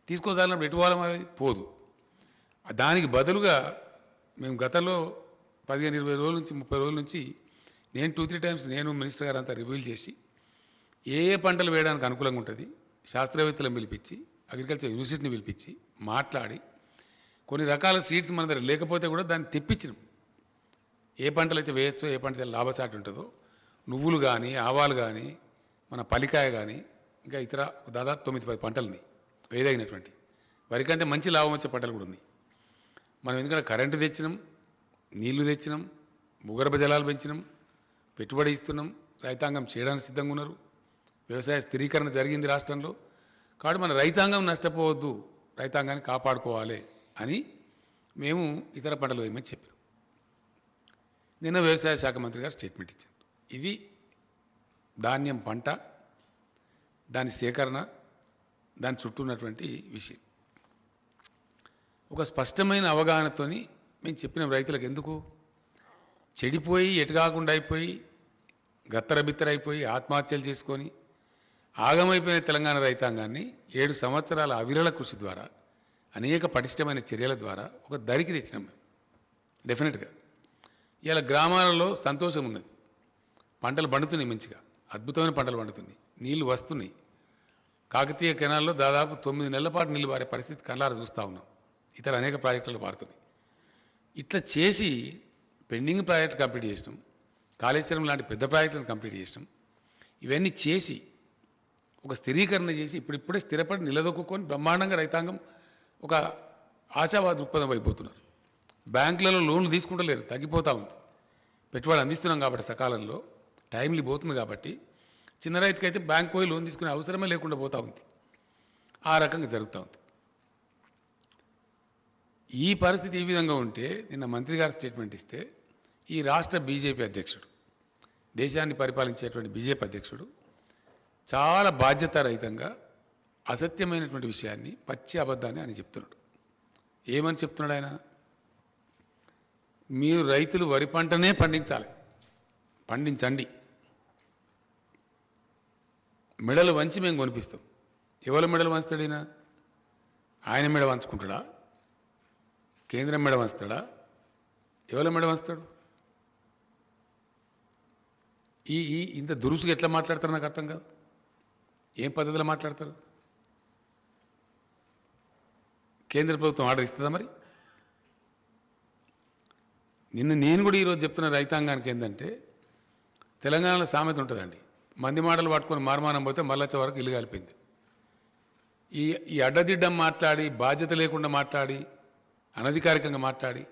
తీసుకోజాలన్నప్పుడు ఎటు పోవాలి, పోదు. దానికి బదులుగా మేము గతంలో 15-20 రోజుల నుంచి 30 రోజుల నుంచి నేను 2-3 టైమ్స్ నేను మినిస్టర్ గారు అంతా రివ్యూలు చేసి ఏ పంటలు వేయడానికి అనుకూలంగా ఉంటుంది శాస్త్రవేత్తలను పిలిపించి, అగ్రికల్చర్ యూనివర్సిటీని పిలిపించి మాట్లాడి, కొన్ని రకాల సీడ్స్ మన దగ్గర లేకపోతే కూడా దాన్ని తెప్పించినాం. ఏ పంటలు అయితే వేయచ్చో, ఏ పంట లాభసాటి ఉంటుందో నువ్వులు కానీ ఆవాలు కానీ మన పల్లికాయ కానీ ఇంకా ఇతర దాదాపు 9-10 పంటలని వేదైనటువంటి వరి కంటే మంచి లాభం వచ్చే పంటలు కూడా ఉన్నాయి. మనం ఎందుకంటే కరెంటు తెచ్చినాం, నీళ్లు తెచ్చినాం, భూగర్భ జలాలు పెంచినాం, పెట్టుబడి ఇస్తున్నాం, రైతాంగం చేయడానికి సిద్ధంగా ఉన్నారు, వ్యవసాయ స్థిరీకరణ జరిగింది రాష్ట్రంలో. కాబట్టి మన రైతాంగం నష్టపోవద్దు, రైతాంగాన్ని కాపాడుకోవాలి అని మేము ఇతర పంటలు వేయమని చెప్పాం. నిన్న వ్యవసాయ శాఖ మంత్రి గారు స్టేట్మెంట్ ఇచ్చారు. ఇది ధాన్యం పంట, దాని సేకరణ, దాని చుట్టూ ఉన్నటువంటి విషయం. ఒక స్పష్టమైన అవగాహనతోని మేము చెప్పిన రైతులకు ఎందుకు చెడిపోయి ఎటుకాకుండా అయిపోయి గత్తరబిత్తరైపోయి ఆత్మహత్యలు చేసుకొని ఆగమైపోయిన తెలంగాణ రైతాంగాన్ని 7 సంవత్సరాల అవిరళ కృషి ద్వారా అనేక పటిష్టమైన చర్యల ద్వారా ఒక దరికి తెచ్చినాం మేము. డెఫినెట్గా ఇలా గ్రామాలలో సంతోషం ఉన్నది, పంటలు పండుతున్నాయి, మంచిగా అద్భుతమైన పంటలు పండుతున్నాయి, నీళ్లు వస్తున్నాయి. కాకతీయ కెనాల్లో దాదాపు 9 నెలల పాటు నీళ్లు పారే పరిస్థితి కళ్ళారా చూస్తూ ఉన్నాం. ఇతర అనేక ప్రాజెక్టులు పారుతున్నాయి. ఇట్లా చేసి పెండింగ్ ప్రాజెక్టులు కంప్లీట్ చేసినాం, కాళేశ్వరం లాంటి పెద్ద ప్రాజెక్టులను కంప్లీట్ చేసినాం. ఇవన్నీ చేసి ఒక స్థిరీకరణ చేసి ఇప్పుడిప్పుడే స్థిరపడి నిలదొక్కుని బ్రహ్మాండంగా రైతాంగం ఒక ఆశావాద దృక్పథం అయిపోతున్నారు. బ్యాంకులలో లోన్లు తీసుకుంటలేరు, తగ్గిపోతూ ఉంది. పెట్టుబడి అందిస్తున్నాం కాబట్టి సకాలంలో టైంలు పోతుంది కాబట్టి చిన్న రైతుకైతే బ్యాంక్ పోయి లోన్ తీసుకునే అవసరమే లేకుండా పోతూ ఉంది. ఆ రకంగా జరుగుతూ ఉంది. ఈ పరిస్థితి ఈ విధంగా ఉంటే నిన్న మంత్రి గారు స్టేట్మెంట్ ఇస్తే ఈ రాష్ట్ర బీజేపీ అధ్యక్షుడు, దేశాన్ని పరిపాలించేటువంటి బీజేపీ అధ్యక్షుడు చాలా బాధ్యతారహితంగా అసత్యమైనటువంటి విషయాన్ని, పచ్చి అబద్ధాన్ని ఆయన చెప్తున్నాడు. ఏమని చెప్తున్నాడు ఆయన? మీరు రైతులు వరి పంటనే పండించాలి, పండించండి, మెడలు వంచి మేము కొనిపిస్తాం. ఎవరి మెడలు వంచుతాడైనా? ఆయన మెడ వంచుకుంటాడా? కేంద్రం మెడ వంచుతాడా? ఎవరి మెడ వంచుతాడు? ఇంత దురుసుగా ఎట్లా మాట్లాడతారు నాకు అర్థం కాదు. ఏం పద్ధతిలో మాట్లాడతారు? కేంద్ర ప్రభుత్వం ఆర్డర్ ఇస్తుందా మరి? నేను కూడా ఈరోజు చెప్తున్న రైతాంగానికి ఏంటంటే, తెలంగాణలో సామెత ఉంటుందండి, మంది మాటలు పట్టుకొని మార్మానం పోతే మళ్ళొచ్చే వరకు ఇల్లు కలిపింది. ఈ అడ్డదిడ్డం మాట్లాడి, బాధ్యత లేకుండా మాట్లాడి, అనధికారికంగా మాట్లాడి,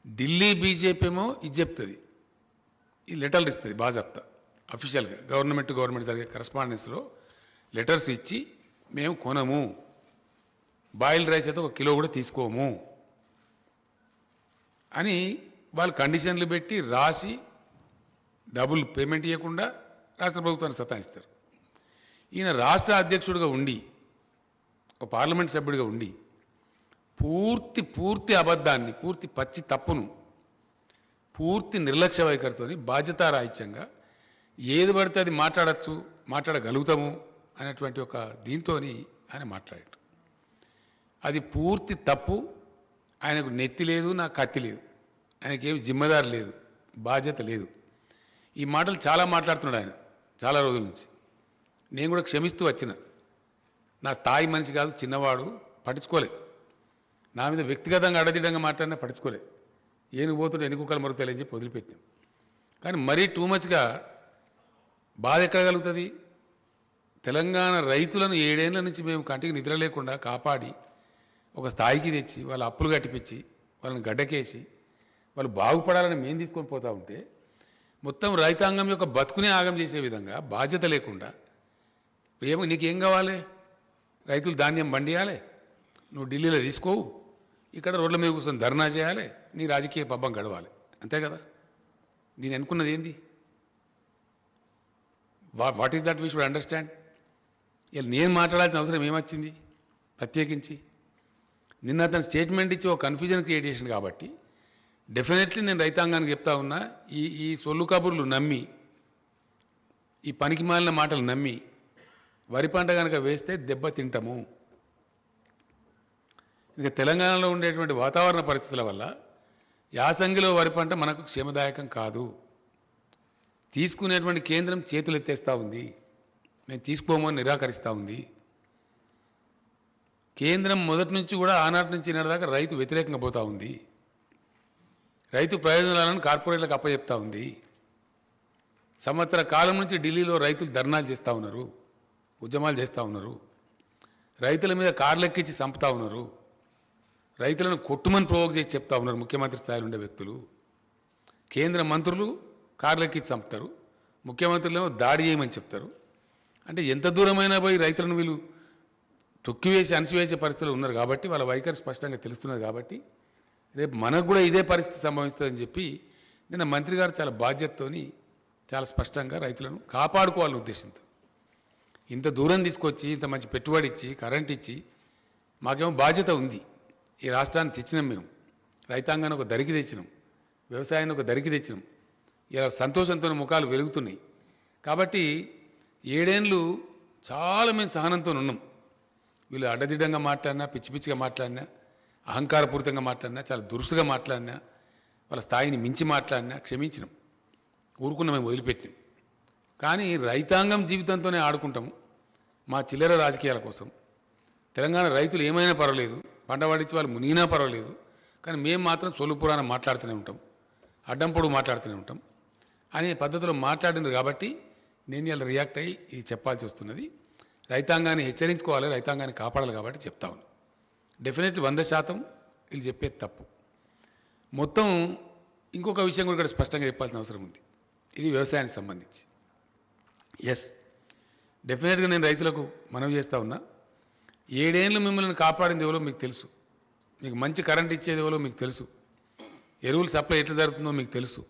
ఢిల్లీ బీజేపీ ఏమో ఇది చెప్తుంది, ఈ లెటర్లు ఇస్తుంది బాజాప్తా అఫీషియల్గా గవర్నమెంట్ జరిగే కరస్పాండెన్స్లో లెటర్స్ ఇచ్చి మేము కొనము, బాయిల్డ్ రైస్ అయితే 1 కిలో కూడా తీసుకోము అని వాళ్ళు కండిషన్లు పెట్టి రాసి డబ్బులు పేమెంట్ ఇవ్వకుండా రాష్ట్ర ప్రభుత్వాన్ని సతాయిస్తారు. ఈయన రాష్ట్ర అధ్యక్షుడిగా ఉండి, ఒక పార్లమెంట్ సభ్యుడిగా ఉండి పూర్తి అబద్ధాన్ని, పూర్తి పచ్చి తప్పును, పూర్తి నిర్లక్ష్య వైఖరితోని బాధ్యతారాహిత్యంగా ఏది పడితే అది మాట్లాడగలుగుతాము అనేటువంటి ఒక దీంతో ఆయన మాట్లాడాడు. అది పూర్తి తప్పు. ఆయనకు నెత్తి లేదు, నాకు కత్తి లేదు, ఆయనకేమి జిమ్మదారు లేదు, బాధ్యత లేదు. ఈ మాటలు చాలా మాట్లాడుతున్నాడు ఆయన చాలా రోజుల నుంచి. నేను కూడా క్షమిస్తూ వచ్చిన, నా స్థాయి మనిషి కాదు, చిన్నవాడు, పట్టించుకోలే. నా మీద వ్యక్తిగతంగా అడదిడంగా మాట్లాడినా పట్టించుకోలే. ఏనుగు పోతుంటే ఎన్ని కుక్కలు మరుగుతాయని చెప్పి వదిలిపెట్టాం. కానీ మరీ టూ మచ్గా బాధ ఎక్కడ కలుగుతుంది? తెలంగాణ రైతులను 7 ఏళ్ల నుంచి మేము కంటికి నిద్ర లేకుండా కాపాడి ఒక స్థాయికి తెచ్చి వాళ్ళ అప్పులు కట్టిపించి వాళ్ళని గడ్డకేసి వాళ్ళు బాగుపడాలని మేము తీసుకొని పోతూ ఉంటే మొత్తం రైతాంగం యొక్క బతుకునే ఆగం చేసే విధంగా బాధ్యత లేకుండా నీకేం కావాలి? రైతులు ధాన్యం పండియాలి, నువ్వు ఢిల్లీలో తీసుకోవు, ఇక్కడ రోడ్ల మీద కూర్చొని ధర్నా చేయాలి, నీ రాజకీయ పబ్బం గడవాలి, అంతే కదా? నేను అనుకున్నది ఏంది? What is that we should understand. ఇలా నేను మాట్లాడాల్సిన అవసరం ఏమొచ్చింది ప్రత్యేకించి? నిన్న అతను స్టేట్మెంట్ ఇచ్చి ఒక కన్ఫ్యూజన్ క్రియేట్ చేసింది కాబట్టి డెఫినెట్లీ నేను రైతాంగానికి చెప్తా ఉన్నా, ఈ సొల్లు కబుర్లు నమ్మి, ఈ పనికి మాలిన మాటలు నమ్మి వరి పంట కనుక వేస్తే దెబ్బ తింటాము. ఇక తెలంగాణలో ఉండేటువంటి వాతావరణ పరిస్థితుల వల్ల యాసంగిలో వరి పంట మనకు క్షేమదాయకం కాదు. తీసుకునేటువంటి కేంద్రం చేతులు ఎత్తేస్తూ ఉంది, మేము తీసుకోమని నిరాకరిస్తూ ఉంది. కేంద్రం మొదటి నుంచి కూడా ఆనాటి నుంచి ఈనాటిదాకా రైతు వ్యతిరేకంగా పోతూ ఉంది. రైతు ప్రయోజనాలను కార్పొరేట్లకు అప్పచెప్తా ఉంది. సంవత్సర కాలం నుంచి ఢిల్లీలో రైతులు ధర్నాలు చేస్తూ ఉన్నారు, ఉద్యమాలు చేస్తూ ఉన్నారు, రైతుల మీద కార్లు ఎక్కించి చంపుతా ఉన్నారు, రైతులను కొట్టుమని ప్రోవోక్ చేసి చెప్తా ఉన్నారు ముఖ్యమంత్రి స్థాయిలో ఉండే వ్యక్తులు. కేంద్ర మంత్రులు కార్లు ఎక్కించి చంపుతారు, ముఖ్యమంత్రులేమో దాడి చేయమని చెప్తారు. అంటే ఎంత దూరమైనా పోయి రైతులను వీళ్ళు తొక్కివేసి అణిచివేసే పరిస్థితులు ఉన్నారు కాబట్టి వాళ్ళ వైఖరి స్పష్టంగా తెలుస్తున్నది కాబట్టి రేపు మనకు కూడా ఇదే పరిస్థితి సంభవిస్తుందని చెప్పి నిన్న మంత్రి గారు చాలా బాధ్యతతోని చాలా స్పష్టంగా రైతులను కాపాడుకోవాలనే ఉద్దేశంతో ఇంత దూరం తీసుకొచ్చి ఇంత మంచి పెట్టుబడి ఇచ్చి కరెంట్ ఇచ్చి మాకేమో బాధ్యత ఉంది. ఈ రాష్ట్రాన్ని తెచ్చినాం, మేము రైతాంగాన్ని ఒక దరికి తెచ్చినాం, వ్యవసాయాన్ని ఒక దరికి తెచ్చినాం. ఇలా సంతోషంతో ముఖాలు వెలుగుతున్నాయి. కాబట్టి 7 ఏళ్ళు చాలా మేము సహనంతో ఉన్నాం. వీళ్ళు అడ్డదిడ్డంగా మాట్లాడినా, పిచ్చి పిచ్చిగా మాట్లాడినా, అహంకారపూరితంగా మాట్లాడినా, చాలా దురుసుగా మాట్లాడినా, వాళ్ళ స్థాయిని మించి మాట్లాడినా క్షమించినాం, ఊరుకున్న మేము వదిలిపెట్టినాం. కానీ రైతాంగం జీవితంతోనే ఆడుకుంటాము మా చిల్లర రాజకీయాల కోసం. తెలంగాణ రైతులు ఏమైనా పర్వాలేదు, పంట పండించి వాళ్ళు మునిగినా పర్వాలేదు, కానీ మేము మాత్రం సొల్లుపురాణం మాట్లాడుతూనే ఉంటాం, అడ్డం పొడుగు మాట్లాడుతూనే ఉంటాం అనే పద్ధతిలో మాట్లాడినారు. కాబట్టి నేను ఇలా రియాక్ట్ అయ్యి ఇది చెప్పాల్సి వస్తున్నది. రైతాంగాన్ని హెచ్చరించుకోవాలి, రైతాంగాన్ని కాపాడాలి కాబట్టి చెప్తా ఉన్నాను. డెఫినెట్లీ 100% వీళ్ళు చెప్పేది తప్పు. మొత్తం ఇంకొక విషయం కూడా ఇక్కడ స్పష్టంగా చెప్పాల్సిన అవసరం ఉంది. ఇది వ్యవసాయానికి సంబంధించి. ఎస్, డెఫినెట్గా నేను రైతులకు మనవి చేస్తూ ఉన్నా. 7 ఏళ్ళు మిమ్మల్ని కాపాడింది ఎవరో మీకు తెలుసు, మీకు మంచి కరెంట్ ఇచ్చేది ఎవరో మీకు తెలుసు, ఎరువులు సప్లై ఎట్లా జరుగుతుందో మీకు తెలుసు,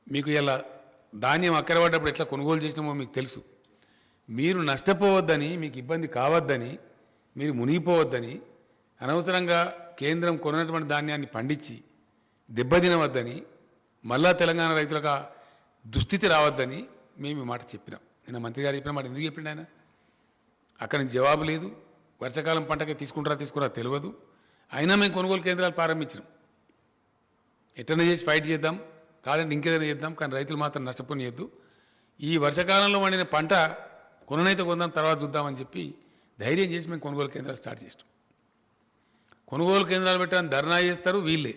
మీకు ఇలా ధాన్యం అక్కర పడ్డప్పుడు ఎట్లా కొనుగోలు చేసినామో మీకు తెలుసు. మీరు నష్టపోవద్దని, మీకు ఇబ్బంది కావద్దని, మీరు మునిగిపోవద్దని, అనవసరంగా కేంద్రం కొన్నటువంటి ధాన్యాన్ని పండించి దెబ్బతినవద్దని, మళ్ళా తెలంగాణ రైతులకు దుస్థితి రావద్దని మేము ఈ మాట చెప్పినాం. నిన్న మంత్రి గారు చెప్పిన మాట ఎందుకు చెప్పిండు ఆయన? అక్కడి నుంచి జవాబు లేదు. వర్షాకాలం పంటకి తీసుకురా తెలియదు. అయినా మేము కొనుగోలు కేంద్రాలు ప్రారంభించినాం. ఎట్లనే చేసి ఫైట్ చేద్దాం, కాదంటే ఇంకేదైనా చేద్దాం, కానీ రైతులు మాత్రం నష్టపోనియద్దు. ఈ వర్షాకాలంలో వండిన పంట కొననైతే కొందాం, తర్వాత చూద్దామని చెప్పి ధైర్యం చేసి మేము కొనుగోలు కేంద్రాలు స్టార్ట్ చేస్తాం. కొనుగోలు కేంద్రాలు పెట్టాలని ధర్నా చేస్తారు వీళ్ళే,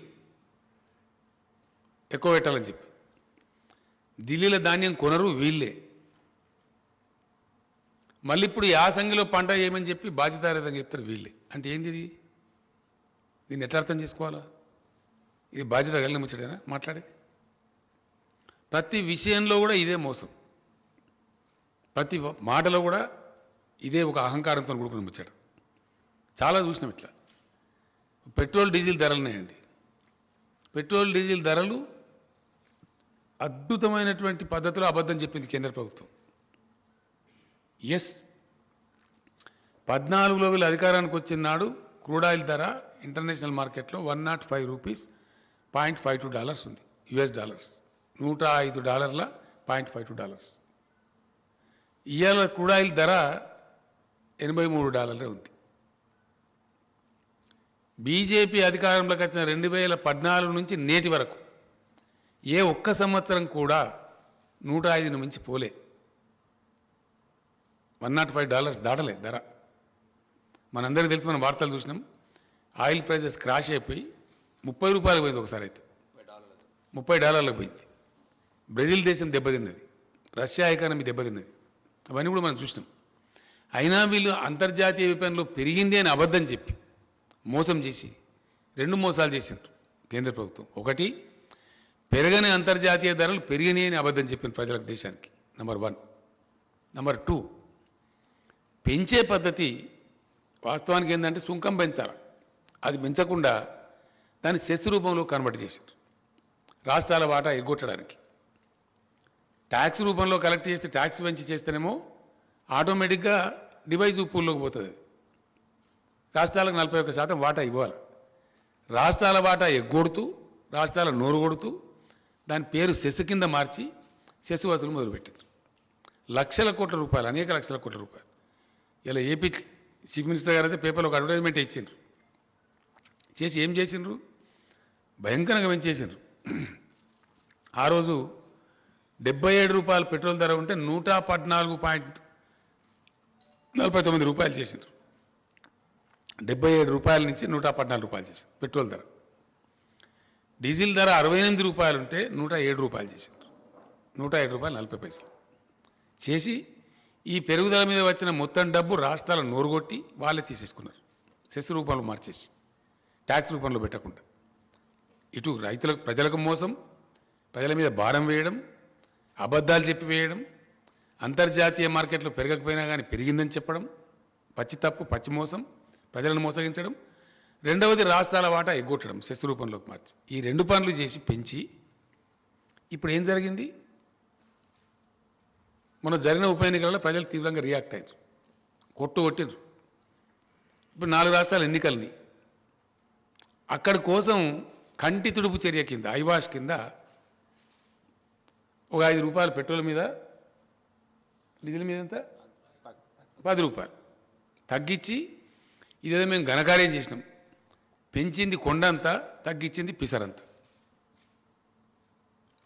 ఎక్కువ పెట్టాలని చెప్పి. ఢిల్లీలో ధాన్యం కొనరు వీళ్ళే. మళ్ళీ ఇప్పుడు యాసంగిలో పంట ఏమని చెప్పి బాధ్యతారహితంగా చెప్తారు వీళ్ళే. అంటే ఏంది ఇది? దీన్ని ఎట్లా అర్థం చేసుకోవాలా? ఇది బాధ్యత కలిగిన ముచ్చటేనా మాట్లాడేది? ప్రతి విషయంలో కూడా ఇదే మోసం, ప్రతి మాటలో కూడా ఇదే ఒక అహంకారంతో కూడుకుని ముచ్చట. చాలా చూసినాం ఇట్లా. పెట్రోల్ డీజిల్ ధరలున్నాయండి. పెట్రోల్ డీజిల్ ధరలు అద్భుతమైనటువంటి పద్ధతిలో అబద్ధం చెప్పింది కేంద్ర ప్రభుత్వం. ఎస్, 14లో వీళ్ళు అధికారానికి వచ్చిన నాడు క్రూడ్ ఆయిల్ ధర ఇంటర్నేషనల్ మార్కెట్లో $105.52 ఉంది, US డాలర్స్, $105.52. ఇవాళ క్రూడ్ ఆయిల్ ధర $83 ఉంది. బీజేపీ అధికారంలోకి వచ్చిన 2014 నుంచి నేటి వరకు ఏ ఒక్క సంవత్సరం కూడా 105ను మించి పోలే. $105 దాటలే ధర. మనందరికీ తెలుసు, మనం వార్తలు చూసినాం. ఆయిల్ ప్రైజెస్ క్రాష్ అయిపోయి $30 పోయింది ఒకసారి, అయితే $30 పోయింది. బ్రెజిల్ దేశం దెబ్బతిన్నది, రష్యా ఎకానమీ దెబ్బతిన్నది, అవన్నీ కూడా మనం చూసినాం. అయినా వీళ్ళు అంతర్జాతీయ విపణిలో పెరిగింది అని అబద్ధం చెప్పి మోసం చేసి 2 మోసాలు చేసిండ్రు కేంద్ర ప్రభుత్వం. ఒకటి, పెరగని అంతర్జాతీయ ధరలు పెరిగినాయి అని అబద్ధం చెప్పిన ప్రజలకు, దేశానికి. నెంబర్ 1. నెంబర్ 2, పెంచే పద్ధతి వాస్తవానికి ఏంటంటే సుంకం పెంచాలి, అది పెంచకుండా దాన్ని సెస్ రూపంలో కన్వర్ట్ చేశారు రాష్ట్రాల వాటా ఎగ్గొట్టడానికి. ట్యాక్స్ రూపంలో కలెక్ట్ చేస్తే, ట్యాక్స్ పెంచి చేస్తేనేమో ఆటోమేటిక్గా డివైజ్ పూల్లోకి పోతుంది. రాష్ట్రాలకు 41% వాటా ఇవ్వాలి. రాష్ట్రాల వాటా ఎగ్గొడుతూ, రాష్ట్రాల నోరు కొడుతూ దాని పేరు సెస్ కింద మార్చి సెస్ వసూలు మొదలుపెట్టారు. లక్షల కోట్ల రూపాయలు, అనేక లక్షల కోట్ల రూపాయలు. ఇలా ఏపీ చీఫ్ మినిస్టర్ గారు అయితే పేపర్లో ఒక అడ్వర్టైజ్మెంట్ ఇచ్చిండ్రు. చేసి ఏం చేసిండ్రు? భయంకరంగా పెంచేసిండ్రు. ఆ రోజు $77 పెట్రోల్ ధర ఉంటే $114.49 చేసిండ్రు. $77 నుంచి $114 చేసిండ్రు పెట్రోల్ ధర. డీజిల్ ధర $68 ఉంటే $107 చేసిండ్రు. రూపాయలు చేసి ఈ పెరుగుదల మీద వచ్చిన మొత్తం డబ్బు రాష్ట్రాల నోరుగొట్టి వాళ్ళే తీసేసుకున్నారు. సెస్ రూపంలో మార్చేసి ట్యాక్స్ రూపంలో పెట్టకుండా ఇటు రైతులకు ప్రజలకు మోసం, ప్రజల మీద భారం వేయడం, అబద్ధాలు చెప్పి వేయడం, అంతర్జాతీయ మార్కెట్లో పెరగకపోయినా కానీ పెరిగిందని చెప్పడం, పచ్చి తప్పు, పచ్చి మోసం, ప్రజలను మోసగించడం. రెండవది రాష్ట్రాల వాటా ఎగ్గొట్టడం సెస్ రూపంలోకి మార్చి ఈ రెండు పనులు చేసి పెంచి ఇప్పుడు ఏం జరిగింది? మన జరిగిన ఉప ఎన్నికలలో ప్రజలు తీవ్రంగా రియాక్ట్ అయ్యారు, కొట్టిండ్రు. ఇప్పుడు 4 రాష్ట్రాల ఎన్నికల్ని అక్కడి కోసం కంటి తుడుపు చర్య కింద, ఐవాష్ కింద ఒక ₹5 పెట్రోల్ మీద, డీజిల్ మీద ఎంత ₹10 తగ్గించి ఇదేదో మేము ఘనకార్యం చేసినాం. పెంచింది కొండంతా, తగ్గించింది పిసరంత.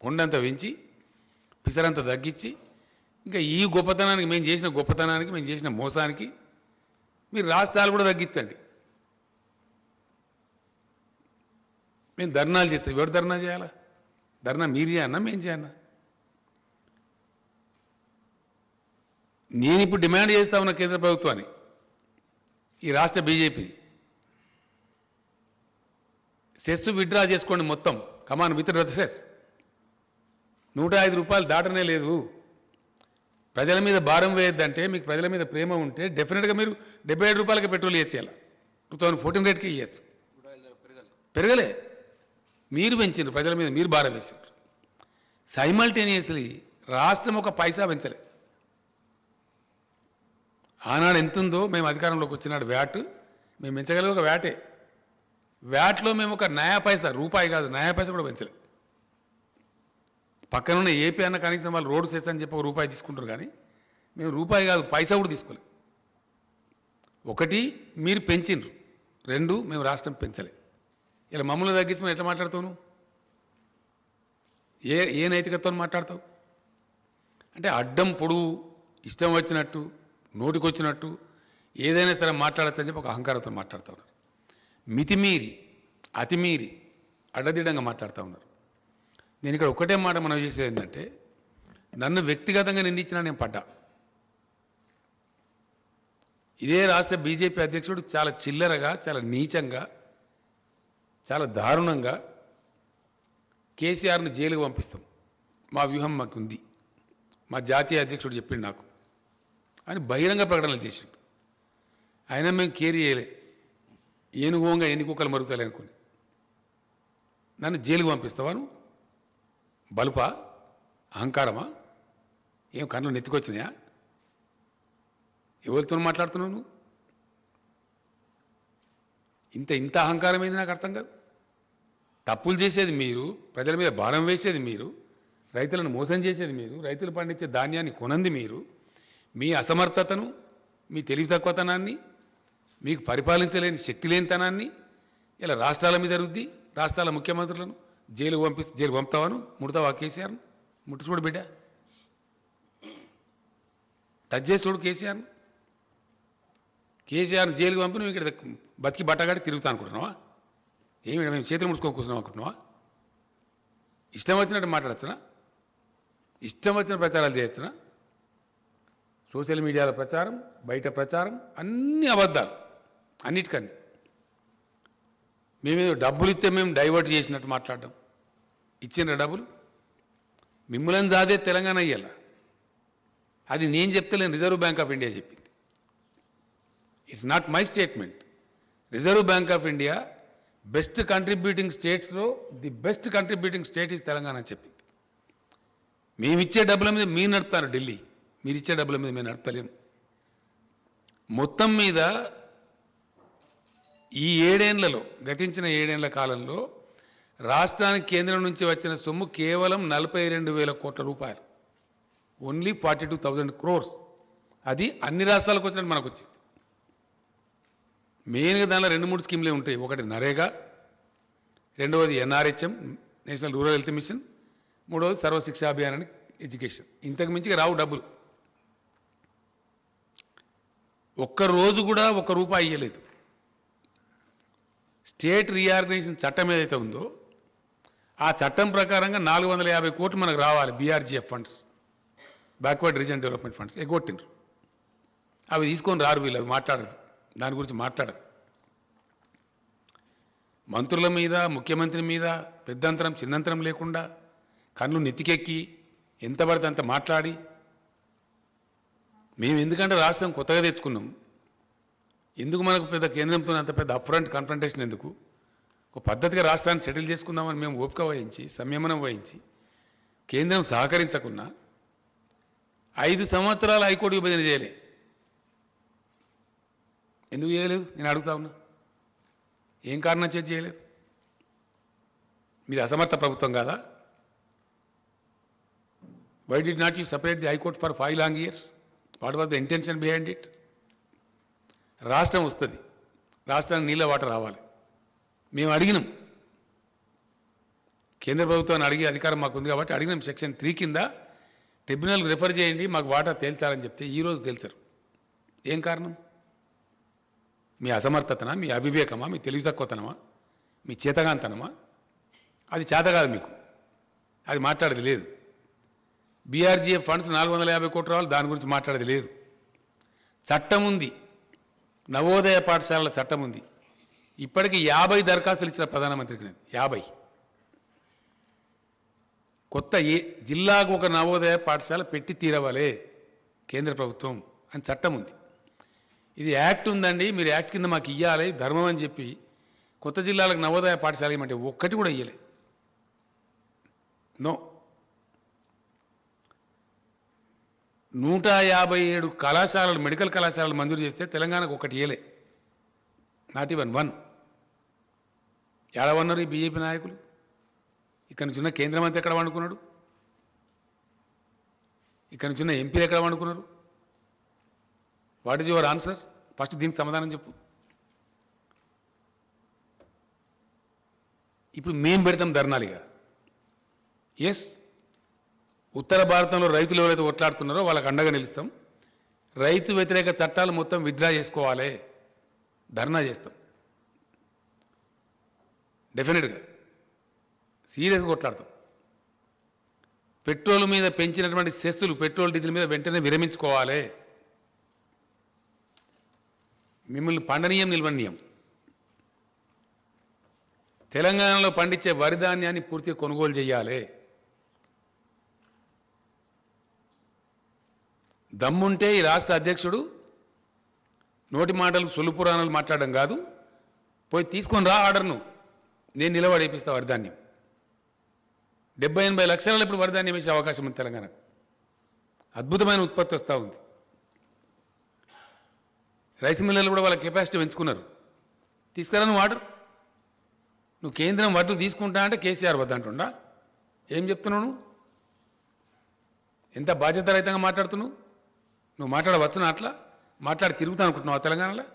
కొండంత పెంచి పిసరంత తగ్గించి ఇంకా ఈ గొప్పతనానికి, మేము చేసిన గొప్పతనానికి, మేము చేసిన మోసానికి మీరు రాష్ట్రాలు కూడా తగ్గించండి. మేము ధర్నాలు చేస్తాం. ఎవరు ధర్నా చేయాలా? ధర్నా మీరు చేయన్నా, మేము చేయన్నా? నేను ఇప్పుడు డిమాండ్ చేస్తా ఉన్న కేంద్ర ప్రభుత్వాన్ని, ఈ రాష్ట్ర బీజేపీని, సెస్ విత్డ్రా చేసుకోండి మొత్తం. కమాన్ విత్ ద సెస్. ₹105 దాటనే లేదు. ప్రజల మీద భారం వేయొద్దంటే, మీకు ప్రజల మీద ప్రేమ ఉంటే డెఫినెట్గా మీరు ₹77 పెట్రోల్ ఇచ్చేయాలి. 2014 రేట్కి ఇవ్వచ్చు. పెరగలే, మీరు పెంచారు. ప్రజల మీద మీరు భారం వేశారు. సైమల్టేనియస్లీ రాష్ట్రం ఒక పైసా పెంచలే. ఆనాడు ఎంతుందో మేము అధికారంలోకి వచ్చినాడు వ్యాట్ మేము పెంచగలిగే ఒక వ్యాటే. వ్యాట్లో మేము ఒక నయా పైసా, రూపాయి కాదు నయా పైసా కూడా పెంచలే. పక్కనున్న ఏపీ అన్న కనీసం వాళ్ళు రోడ్డు సెస్ అని చెప్పి ₹1 తీసుకుంటారు, కానీ మేము రూపాయి కాదు పైసా కూడా తీసుకోలేదు. ఒకటి మీరు పెంచిండ్రు, 2 మేము రాష్ట్రం పెంచలే. ఇలా మమ్మల్ని తగ్గించి మేము ఎట్లా మాట్లాడతావు? నువ్వు ఏ నైతికతతో మాట్లాడతావు? అంటే అడ్డం పొడువు, ఇష్టం వచ్చినట్టు, నోటికొచ్చినట్టు ఏదైనా సరే మాట్లాడచ్చు అని చెప్పి ఒక అహంకారంతో మాట్లాడుతూ ఉన్నారు. మితిమీరి, అతిమీరి, అడ్డదిడ్డంగా మాట్లాడుతూ ఉన్నారు. నేను ఇక్కడ ఒకటే మాట మనం చేసేది ఏంటంటే, నన్ను వ్యక్తిగతంగా నిందించినా నేను పడ్డా. ఇదే రాష్ట్ర బీజేపీ అధ్యక్షుడు చాలా చిల్లరగా, చాలా నీచంగా, చాలా దారుణంగా కేసీఆర్ను జైలుకు పంపిస్తాం, మా వ్యూహం మాకు ఉంది, మా జాతీయ అధ్యక్షుడు చెప్పిండు నాకు అని బహిరంగ ప్రకటనలు చేసిండు. అయినా మేము కేర్ చేయలే. ఏనుగోంగా ఎన్ని కుక్కలు మరుగుతాయి అనుకుని నన్ను జైలుకు పంపిస్తావాను? బలుపా, అహంకారమా? ఏం కళ్ళు నెత్తికొచ్చినాయా? ఎవరితో మాట్లాడుతున్నావు నువ్వు? ఇంత అహంకారమైంది నాకు అర్థం కాదు. తప్పులు చేసేది మీరు, ప్రజల మీద భారం వేసేది మీరు, రైతులను మోసం చేసేది మీరు, రైతులు పండించే ధాన్యాన్ని కొనంది మీరు. మీ అసమర్థతను, మీ తెలివి తక్కువతనాన్ని, మీకు పరిపాలించలేని శక్తి లేనితనాన్ని ఇలా రాష్ట్రాల మీద రుద్ది, రాష్ట్రాల ముఖ్యమంత్రులను జైలు పంపుతావాను? ముడతావా కేసీఆర్ను? ముట్టు చూడు బిడ్డ, టచ్ చేసి చూడు కేసీఆర్ను. కేసీఆర్ను జైలుకు పంపి నువ్వు ఇక్కడ బతికి బట్టగాడి తిరుగుతా అనుకుంటున్నావా? ఏమి మేము చేతులు ముడుచుకొని కూర్చున్నాం అనుకుంటున్నావా? ఇష్టం వచ్చినట్టు మాట్లాడచ్చునా? ఇష్టం వచ్చిన ప్రచారాలు చేయొచ్చునా? సోషల్ మీడియాలో ప్రచారం, బయట ప్రచారం, అన్ని అబద్ధాలు, అన్నిటికన్నీ. మేమేదో డబ్బులు ఇస్తే మేము డైవర్ట్ చేసినట్టు మాట్లాడడం. ఇచ్చిన డబ్బులు మిమ్మల్ని జాదే తెలంగాణ ఇయ్యాల. అది నేను చెప్తలేను, రిజర్వ్ బ్యాంక్ ఆఫ్ ఇండియా చెప్పింది. It's not my statement. Reserve bank of India best contributing స్టేట్స్లో the best contributing state is Telangana అని చెప్పింది. మేమిచ్చే డబ్బుల మీద మీరు నడుపుతారు ఢిల్లీ, మీరు ఇచ్చే డబ్బుల మీద మేము నడపలేం. మొత్తం మీద ఈ గతించిన 7 ఏళ్ల కాలంలో రాష్ట్రానికి కేంద్రం నుంచి వచ్చిన సొమ్ము కేవలం 42,000 కోట్ల రూపాయలు. Only 42,000 crores. అది అన్ని రాష్ట్రాలకు వచ్చినట్టు మనకు వచ్చింది. మెయిన్గా దానిలో 2-3 స్కీమ్లే ఉంటాయి. ఒకటి నరేగా, రెండవది NRHM, national rural health machine, మూడవది సర్వశిక్షా అభియాన్ అని ఎడ్యుకేషన్. ఇంతకు మించి రావు డబ్బులు. ఒక్కరోజు కూడా ₹1 ఇయ్యలేదు. స్టేట్ రీఆర్గనైజేషన్ చట్టం ఏదైతే ఉందో ఆ చట్టం ప్రకారంగా 450 కోట్లు మనకు రావాలి BRGF funds, backward region development funds ఎగ్గొట్టిండ్రు. అవి తీసుకొని రారు, వీళ్ళు అవి మాట్లాడరు, దాని గురించి మాట్లాడరు. మంత్రుల మీద ముఖ్యమంత్రి మీద పెద్దంతరం చిన్నంతరం లేకుండా కళ్ళు నెత్తికెక్కి ఎంత పడితే అంత మాట్లాడి, మేము ఎందుకంటే రాష్ట్రం కొత్తగా తెచ్చుకున్నాం, ఎందుకు మనకు పెద్ద కేంద్రంతో అంత పెద్ద అప్ఫ్రంట్ కన్ఫ్రంటేషన్ ఎందుకు, ఒక పద్ధతిగా రాష్ట్రాన్ని సెటిల్ చేసుకుందామని మేము ఓపిక వహించి సంయమనం వహించి కేంద్రం సహకరించకున్నా 5 సంవత్సరాలు హైకోర్టు విభజన చేయలే. ఎందుకు చేయలేదు నేను అడుగుతా ఉన్నా, ఏం కారణం చేసి చేయలేదు? మీది అసమర్థ ప్రభుత్వం కాదా? Why did not you separate the high court for 5 long years? What was the intention behind it? రాష్ట్రం వస్తుంది, రాష్ట్రానికి నీళ్ళ వాటర్ రావాలి. మేము అడిగినాం, కేంద్ర ప్రభుత్వాన్ని అడిగే అధికారం మాకు ఉంది కాబట్టి అడిగినాం, సెక్షన్ 3 కింద ట్రిబ్యునల్కి రిఫర్ చేయండి, మాకు వాటర్ తేల్చాలని చెప్తే ఈరోజు తెలుసారు. ఏం కారణం? మీ అసమర్థతనా, మీ అవివేకమా, మీ తెలివి తక్కువతనమా, మీ చేతగాంతనమా? అది చేత కాదు మీకు, అది మాట్లాడేది లేదు. బీఆర్జీఎఫ్ ఫండ్స్ 450 కోట్లు రావాలి, దాని గురించి మాట్లాడేది లేదు. చట్టం ఉంది, నవోదయ పాఠశాలల చట్టం ఉంది. ఇప్పటికీ 50 దరఖాస్తులు ఇచ్చిన ప్రధానమంత్రికి నేను 50. కొత్త జిల్లాకు ఒక నవోదయ పాఠశాల పెట్టి తీరవాలే కేంద్ర ప్రభుత్వం అని చట్టం ఉంది. ఇది యాక్ట్ ఉందండి, మీరు యాక్ట్ కింద మాకు ఇవ్వాలి ధర్మం అని చెప్పి కొత్త జిల్లాలకు నవోదయ పాఠశాల ఇవ్వమంటే ఒక్కటి కూడా ఇవ్వలే. నో. 157 కళాశాలలు, మెడికల్ కళాశాలలు మంజూరు చేస్తే తెలంగాణకు ఒకటి ఇవ్వలే, నాట్ ఈవెన్ 1. ఏడవన్నారు ఈ బీజేపీ నాయకులు? ఇక్కడ నుంచి ఉన్న కేంద్ర మంత్రి ఎక్కడ వండుకున్నాడు? ఇక్కడ నుంచి ఉన్న ఎంపీలు ఎక్కడ వండుకున్నారు? What is your answer? First దీనికి సమాధానం చెప్పు. ఇప్పుడు మేం పెడతాం ధర్నాలుగా. ఎస్, ఉత్తర భారతంలో రైతులు ఎవరైతే కొట్లాడుతున్నారో వాళ్ళకి అండగా నిలుస్తాం. రైతు వ్యతిరేక చట్టాలు మొత్తం విత్డ్రా చేసుకోవాలి, ధర్నా చేస్తాం. డెఫినెట్గా సీరియస్గా కొట్లాడతాం. పెట్రోల్ మీద పెంచినటువంటి సెస్సులు పెట్రోల్ డీజిల్ మీద వెంటనే విరమించుకోవాలి. మిమ్మల్ని పండనీయం నిల్వనీయం. తెలంగాణలో పండించే వరి ధాన్యాన్ని పూర్తిగా కొనుగోలు చేయాలి. దమ్ముంటే ఈ రాష్ట్ర అధ్యక్షుడు నోటి మాటలు సొల్లు పురాణాలు మాట్లాడడం కాదు, పోయి తీసుకొని రా ఆర్డర్ను, నేను నిలబడేపిస్తా వరిధాన్యం. 70-80 లక్షలలో ఇప్పుడు వరిధాన్యం వేసే అవకాశం ఉంది తెలంగాణకు. అద్భుతమైన ఉత్పత్తి వస్తూ ఉంది. రైస్ మిల్లర్లు కూడా వాళ్ళ కెపాసిటీ పెంచుకున్నారు. తీసుకురా నువ్వు ఆర్డర్. నువ్వు కేంద్రం వడ్లు తీసుకుంటా అంటే కేసీఆర్ వద్దంటుండా? ఏం చెప్తున్నావు నువ్వు? ఎంత బాధ్యతారహితంగా మాట్లాడుతున్నావు? నువ్వు మాట్లాడవచ్చునా? అట్లా మాట్లాడి తిరుగుతా అనుకుంటున్నావు తెలంగాణలో?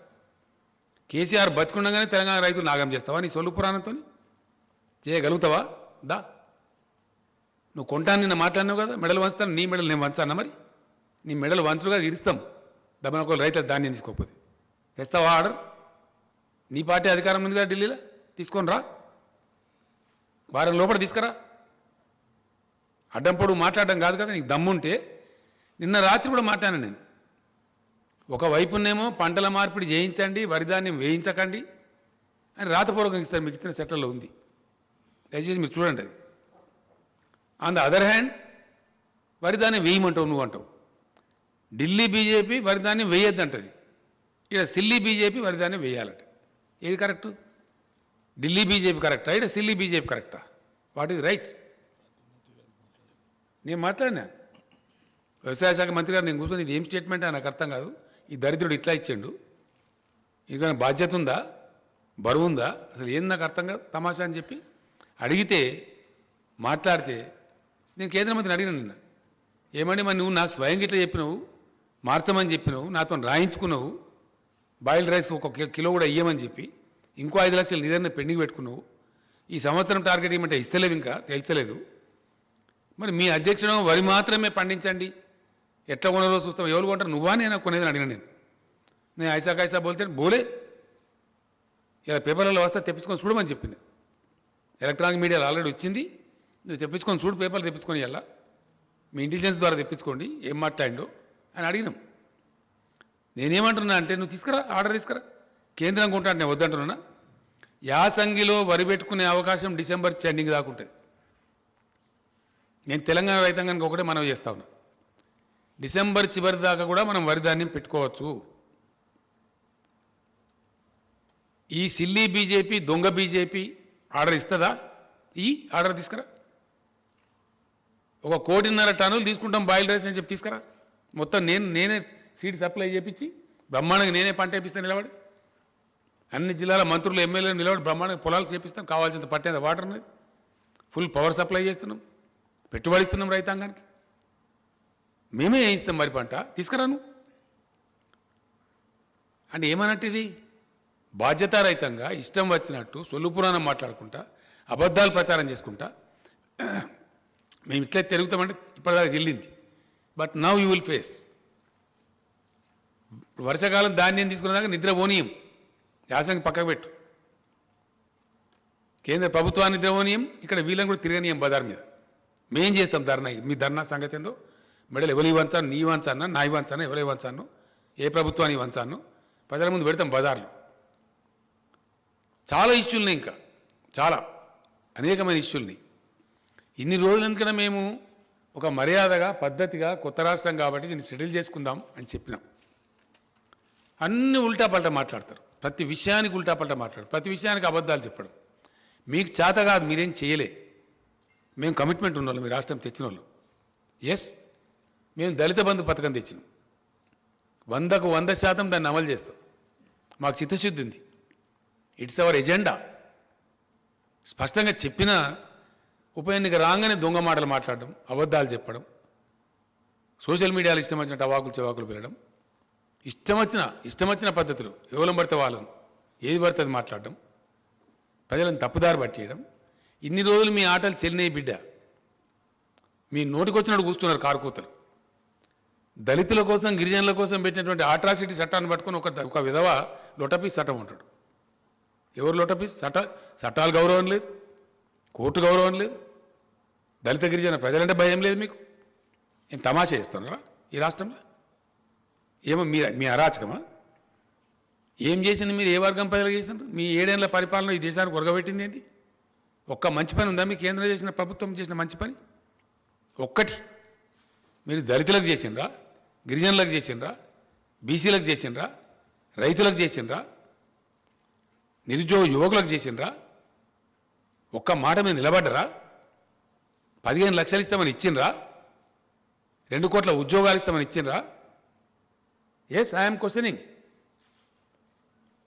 కేసీఆర్ బతుకుండగానే తెలంగాణ రైతులు నాగం చేస్తావా నీ సొల్లు పురాణంతో? చేయగలుగుతావా? దా, నువ్వు కొంటాను నిన్న మాట్లాడినావు కదా, మెడలు వంచుతాను. నీ మెడలు నేను వంచానా? మరి నీ మెడలు వంచులుగా ఇరుస్తాం డబ్బున ఒకళ్ళు రైతుల ధాన్యం తీసుకోకపోతే. తెస్తావా ఆర్డర్? నీ పార్టీ అధికారం ఉంది కదా ఢిల్లీలో, తీసుకొని రా, వారం లోపల తీసుకురా. అడ్డంపొడు మాట్లాడడం కాదు కదా, నీకు దమ్ముంటే. నిన్న రాత్రి కూడా మాట్లాడాను నేను. ఒకవైపునేమో పంటల మార్పిడి చేయించండి, వరిధాన్యం వేయించకండి అని రాతపూర్వకంగా ఇస్తారు, మీకు ఇచ్చిన సెట్లలో ఉంది, దయచేసి మీరు చూడండి అది. ఆన్ ద అదర్ హ్యాండ్ వరిధాన్యం వేయమంటావు నువ్వు అంటావు. ఢిల్లీ బీజేపీ వరిధాన్యం వేయొద్దంటది, ఇక్కడ సిల్లీ బీజేపీ వరిధాన్యం వేయాలంట. ఏది కరెక్టు? ఢిల్లీ బీజేపీ కరెక్టా, ఇక్కడ సిల్లీ బీజేపీ కరెక్టా? What is right? నేను మాట్లాడినా వ్యవసాయ శాఖ మంత్రి గారు, నేను కూర్చొని ఇది ఏం స్టేట్మెంట్ నాకు అర్థం కాదు, ఈ దరిద్రుడు ఇట్లా ఇచ్చిండు, ఇది బాధ్యత ఉందా, బరువు ఉందా, అసలు ఏం నాకు అర్థం కాదు, తమాషా అని చెప్పి అడిగితే మాట్లాడితే నేను కేంద్ర మంత్రిని అడిగిన నిన్న, ఏమండి మరి నువ్వు నాకు స్వయంగా ఇట్లా చెప్పినావు, మార్చమని చెప్పినావు, నాతో రాయించుకున్నావు, బాయిల్డ్ రైస్ 1 కిలో కూడా ఇయ్యమని చెప్పి ఇంకో 5 లక్షలు నిధులను పెండింగ్ పెట్టుకున్నావు, ఈ సంవత్సరం టార్గెట్ ఇవ్వమంటే ఇస్తలేవు, ఇంకా తేల్చలేదు. మరి మీ అధ్యక్షుడు వరి మాత్రమే పండించండి, ఎట్లా కొనరో చూస్తాం, ఎవరు కొంటారు, నువ్వా నేను కొనేది అడిగిన. నేను ఐసా బోల్తే బోలే, ఇలా పేపర్లలో వస్తే తెప్పించుకొని చూడమని చెప్పింది. ఎలక్ట్రానిక్ మీడియాలో ఆల్రెడీ వచ్చింది. నువ్వు తెప్పించుకొని చూడు, పేపర్లు తెప్పించుకొని ఇలా మీ ఇంటెలిజెన్స్ ద్వారా తెప్పించుకోండి ఏం మాట్లాడిండో అని అడిగినాం. నేనేమంటున్నా అంటే నువ్వు తీసుకురా, ఆర్డర్ తీసుకురా, కేంద్రం కొంటా నేను వద్దంటున్నా. యాసంగిలో వరి పెట్టుకునే అవకాశం డిసెంబర్ ఎండింగ్ దాకా ఉంటుంది. నేను తెలంగాణ రైతాంగానికి ఒకటే మనవి చేస్తా ఉన్నా, డిసెంబర్ చివరి దాకా కూడా మనం వరి ధాన్యం పెట్టుకోవచ్చు. ఈ సిల్లీ బీజేపీ, దొంగ బీజేపీ ఆర్డర్ ఇస్తుందా? ఈ ఆర్డర్ తీసుకురా. 1.5 కోటి టన్నులు తీసుకుంటాం బాయిల్ రైస్ అని చెప్పి తీసుకురా. మొత్తం నేనే సీడ్ సప్లై చేయించి బ్రహ్మాండంగా నేనే పంట వేపిస్తాను నిలబడి. అన్ని జిల్లాల మంత్రులు ఎమ్మెల్యేలు నిలబడి బ్రహ్మాండంగా పొలాలు చేపిస్తాం. కావాల్సినంత పట్టేంత వాటర్ ఉన్నది. ఫుల్ పవర్ సప్లై చేస్తున్నాం, పెట్టుబడి ఇస్తున్నాం రైతాంగానికి. మేమే వేయిస్తాం మరి పంట, తీసుకురాను అంటే ఏమన్నట్టు ఇది? బాధ్యతారహితంగా ఇష్టం వచ్చినట్టు సొల్లు పురాణం మాట్లాడుకుంటా, అబద్ధాలు ప్రచారం చేసుకుంటా మేము ఇట్లా తిరుగుతామంటే ఇప్పటిదాకా చెల్లింది. But now you will face. వర్షాకాలం ధాన్యం తీసుకునేదాకా నిద్ర పోనీయం, యాసంగి పక్కకు పెట్టు. కేంద్ర ప్రభుత్వాన్ని నిద్ర పోనీయం, ఇక్కడ వీళ్ళని కూడా తిరగనీయం బజార్ మీద. మేం చేస్తాం ధర్నా. మీ ధర్నా సంగతి ఏందో మెడలు ఎవరి వంచాను, నీ వంచాను, నా వంచాను, ఎవరి వంచాను, ఏ ప్రభుత్వాన్ని వంచాను ప్రజల ముందు పెడతాం బజార్లో. చాలా ఇష్యూలున్నాయి, ఇంకా చాలా అనేకమైన ఇష్యూల్ని. ఇన్ని రోజులు ఎందుకన్నా మేము ఒక మర్యాదగా పద్ధతిగా కొత్త రాష్ట్రం కాబట్టి దీన్ని సెటిల్ చేసుకుందాం అని చెప్పినాం. అన్ని ఉల్టాపల్టా మాట్లాడతారు, ప్రతి విషయానికి ఉల్టాపల్టా మాట్లాడతారు, ప్రతి విషయానికి అబద్ధాలు చెప్పడం. మీకు చేత కాదు, మీరేం చేయలే. మేము కమిట్మెంట్ ఉన్నవాళ్ళం, మీ రాష్ట్రం తెచ్చిన వాళ్ళు. ఎస్, మేము దళిత బంధు పథకం తెచ్చినాం. 100కు 100% దాన్ని అమలు చేస్తాం. మాకు చిత్తశుద్ధి ఉంది. It's our agenda. స్పష్టంగా చెప్పిన ఉప ఎన్నిక రాగానే దొంగ మాటలు మాట్లాడడం, అబద్ధాలు చెప్పడం, సోషల్ మీడియాలో ఇష్టం వచ్చినట్టు అవాకులు చెవాకులు పెరగడం, ఇష్టం వచ్చిన పద్ధతులు ఎవరు పడితే వాళ్ళను ఏది పడితే అది మాట్లాడడం, ప్రజలను తప్పుదారి పట్టేయడం. ఇన్ని రోజులు మీ ఆటలు చెల్లినాయి బిడ్డ. మీ నోటికొచ్చినట్టు కూస్తున్నారు కారుకూతలు. దళితుల కోసం, గిరిజనుల కోసం పెట్టినటువంటి ఆట్రాసిటీ చట్టాన్ని పట్టుకొని ఒక విధవ లొటపీస్ చట్టం ఉంటాడు. ఎవరు లొటపీస్? చట్టాలు గౌరవం లేదు, కోర్టు గౌరవం లేదు, దళిత గిరిజన ప్రజలంటే భయం లేదు మీకు. ఏం తమాషా చేస్తున్నారా ఈ రాష్ట్రంలో? ఏమో మీ అరాచకమా? ఏం చేసింది మీరు? ఏ వర్గం ప్రజలు చేసినారు? మీ 7 ఏళ్ల పరిపాలన ఈ దేశానికి ఒరగబెట్టింది ఏంటి? ఒక్క మంచి పని ఉందా మీ కేంద్రం చేసిన, ప్రభుత్వం చేసిన మంచి పని? ఒక్కటి మీరు దళితులకు చేసిండ్రా, గిరిజనులకు చేసిండ్రా, బీసీలకు చేసిండ్రా, రైతులకు చేసిండ్రా, నిరుద్యోగ యువకులకు చేసిండ్రా? ఒక్క మాట మీద నిలబడ్డరా? 15 లక్షలు ఇస్తామని ఇచ్చిండ్రా? 2 కోట్ల ఉద్యోగాలు ఇస్తామని ఇచ్చిండ్రా? Yes, I'm questioning.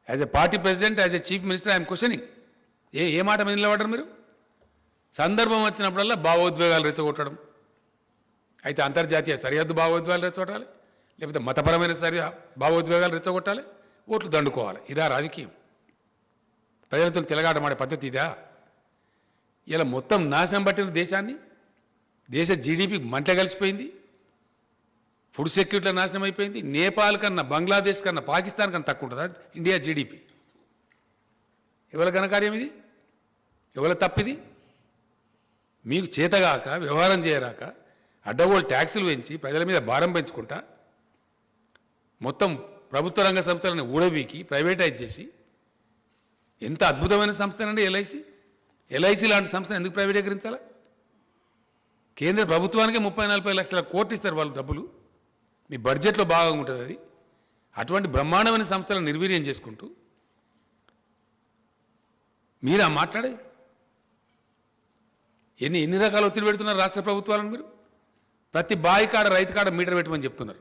As a party president, as a chief minister I'm questioning. ఏ మాట మీద నిలబడ్డారు మీరు? సందర్భం వచ్చినప్పుడల్లా భావోద్వేగాలు రెచ్చగొట్టడం. అయితే అంతర్జాతీయ సరిహద్దు భావోద్వేగాలు రెచ్చగొట్టాలి, లేకపోతే మతపరమైన భావోద్వేగాలు రెచ్చగొట్టాలి, ఓట్లు దండుకోవాలి. ఇదా రాజకీయం? ప్రజలతో చెలగాటమాడే పద్ధతి ఇదా? ఇలా మొత్తం నాశనం పట్టిన దేశాన్ని, దేశ జీడిపి మంట కలిసిపోయింది, ఫుడ్ సెక్యూరిటీలో నాశనం అయిపోయింది. నేపాల్ కన్నా, బంగ్లాదేశ్ కన్నా, పాకిస్తాన్ కన్నా తక్కువ ఉంటుందా ఇండియా జీడిపి? ఎవరి ఘనకార్యం ఇది? ఎవరి తప్పిది? మీకు చేతగాక, వ్యవహారం చేయరాక, అడ్డగోలు ట్యాక్సులు పెంచి ప్రజల మీద భారం పెంచుకుంటా, మొత్తం ప్రభుత్వ రంగ సంస్థలను ఊడబీకి ప్రైవేటైజ్ చేసి, ఎంత అద్భుతమైన సంస్థనండి ఎల్ఐసి. ఎల్ఐసి లాంటి సంస్థను ఎందుకు ప్రైవేటీకరించాలా? కేంద్ర ప్రభుత్వానికే 30-40 లక్షల కోట్లు ఇస్తారు వాళ్ళు డబ్బులు. మీ బడ్జెట్లో భాగంగా ఉంటుంది అది. అటువంటి బ్రహ్మాండమైన సంస్థలను నిర్వీర్యం చేసుకుంటూ మీరా మాట్లాడే? ఎన్ని రకాల ఒత్తిడి పెడుతున్నారు రాష్ట్ర ప్రభుత్వాలను మీరు? ప్రతి బాయి కాడ, రైతు కాడ మీటర్ పెట్టమని చెప్తున్నారు.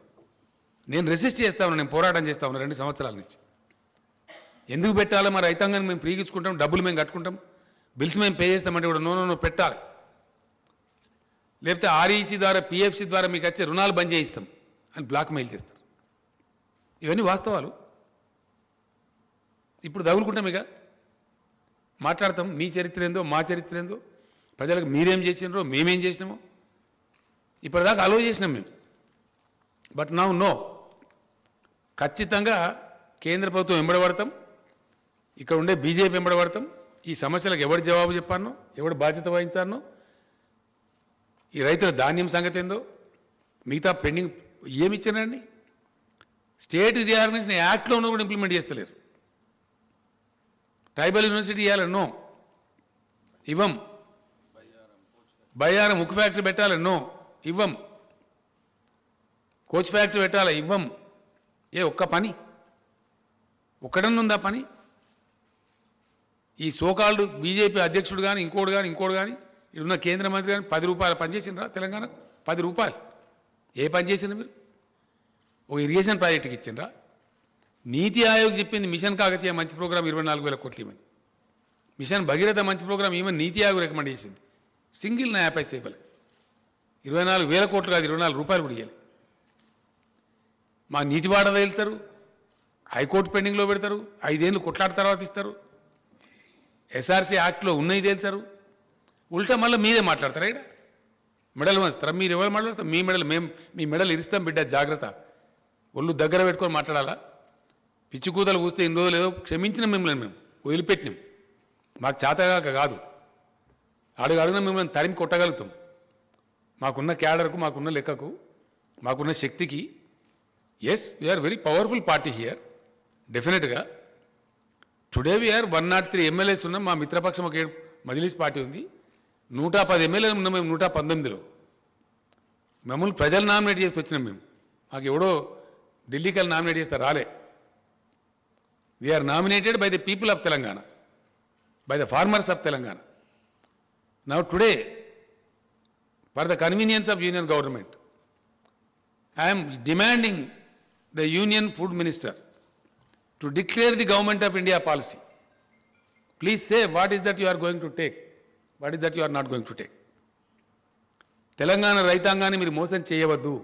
నేను రెసిస్ట్ చేస్తా ఉన్నాను, నేను పోరాటం చేస్తా ఉన్నాను 2 సంవత్సరాల నుంచి. ఎందుకు పెట్టాలో? మా రైతాంగాన్ని మేము ప్రీగించుకుంటాం, డబ్బులు మేము కట్టుకుంటాం, బిల్స్ మేము పే చేస్తామంటే కూడా నో పెట్టాలి. లేకపోతే ఆర్ఈసీ ద్వారా, పిఎఫ్సి ద్వారా మీకు వచ్చే రుణాలు బంద్ చేయిస్తాం అని బ్లాక్ మెయిల్ చేస్తారు. ఇవన్నీ వాస్తవాలు. ఇప్పుడు తగులుకుంటాం, ఇక మాట్లాడతాం. మీ చరిత్ర ఏందో, మా చరిత్ర ఏందో, ప్రజలకు మీరేం చేసినారో, మేమేం చేసినామో ఇప్పటిదాకా అలో చేసినాం మేము. బట్ నో, ఖచ్చితంగా కేంద్ర ప్రభుత్వం వెంబడబడతాం, ఇక్కడ ఉండే బీజేపీ వెంబడబడతాం, ఈ సమస్యలకు ఎవరు జవాబు చెప్పాను, ఎవరు బాధ్యత వహించాను, ఈ రైతుల ధాన్యం సంగతి ఏందో, మిగతా పెండింగ్ ఏమి ఇచ్చానండి. స్టేట్ రీఆర్గనైజేషన్ యాక్ట్లో ఉన్న కూడా ఇంప్లిమెంట్ చేస్తలేరు. ట్రైబల్ యూనివర్సిటీ ఇవ్వాలన్నో ఇవ్వం. బయ్యారం ఉక్కు ఫ్యాక్టరీ పెట్టాలన్నో ఇవ్వం. కోచ్ ఫ్యాక్టరీ పెట్టాలా ఇవ్వం. ఒక్క పని ఒక్కడన్నుందా పని? ఈ సోకాల్డ్ బీజేపీ అధ్యక్షుడు కానీ ఇంకోటి కానీ ఇప్పుడున్న కేంద్ర మంత్రి కానీ 10 రూపాయలు పనిచేసిండ్రా తెలంగాణకు? 10 రూపాయలు ఏ పని చేసిండ్రు మీరు? ఒక ఇరిగేషన్ ప్రాజెక్టుకి ఇచ్చిండ్రా? నీతి ఆయోగ్ చెప్పింది మిషన్ కాకతీయ మంచి ప్రోగ్రాం 24,000 కోట్లు ఇవ్వని, మిషన్ భగీరథ మంచి ప్రోగ్రాం ఈవెన్ నీతి ఆయోగ్ రికమెండ్ చేసింది. సింగిల్ నా యాపై సేపలే 24,000 కోట్లు కాదు, 24 రూపాయలు కూడా ఇవ్వాలి. మా నీటి వాడ వెళ్తారు, హైకోర్టు పెండింగ్లో పెడతారు, 5 ఏళ్ళు కొట్లాట తర్వాత ఇస్తారు, ఎస్ఆర్సీ యాక్ట్లో ఉన్నాయి తేల్చారు. ఉల్టా మళ్ళీ మీరే మాట్లాడతారా? ఇక్కడ మెడల్ వస్తారా? మీరు ఎవరు మాట్లాడతారు? మీ మెడల్ మీ మెడల్ ఇస్తాం బిడ్డ, జాగ్రత్త. ఒళ్ళు దగ్గర పెట్టుకొని మాట్లాడాలా? పిచ్చి కూతలు కూస్తే ఇన్ని రోజులు ఏదో క్షమించిన మిమ్మల్ని మేము వదిలిపెట్టినాం. మాకు చేతగాక కాదు, అడుగున మిమ్మల్ని తరిమి కొట్టగలుగుతాం. మాకున్న క్యాడర్కు, మాకున్న లెక్కకు, మాకున్న శక్తికి. Yes, we are very powerful party here డెఫినెట్గా. టుడే వీఆర్ 103 ఎమ్మెల్యేస్ ఉన్నాం. మా మిత్రపక్షం ఒక మజ్లిస్ పార్టీ ఉంది. 110 ఎమ్మెల్యేలు ఉన్నాం మేము 119లో. మమ్మల్ని ప్రజలు నామినేట్ చేసి వచ్చినాం మేము. మాకు ఎవడో ఢిల్లీకి వెళ్ళి నామినేట్ చేస్తే రాలే. We are nominated by the people of Telangana, by the farmers of Telangana. Now today for the convenience of union government I'm demanding the union food minister to declare the government of India policy. Please say what is that you are going to take, what is that you are not going to take. Telangana రైతాంగాన్ని మీరు మోసం చేయవద్దు.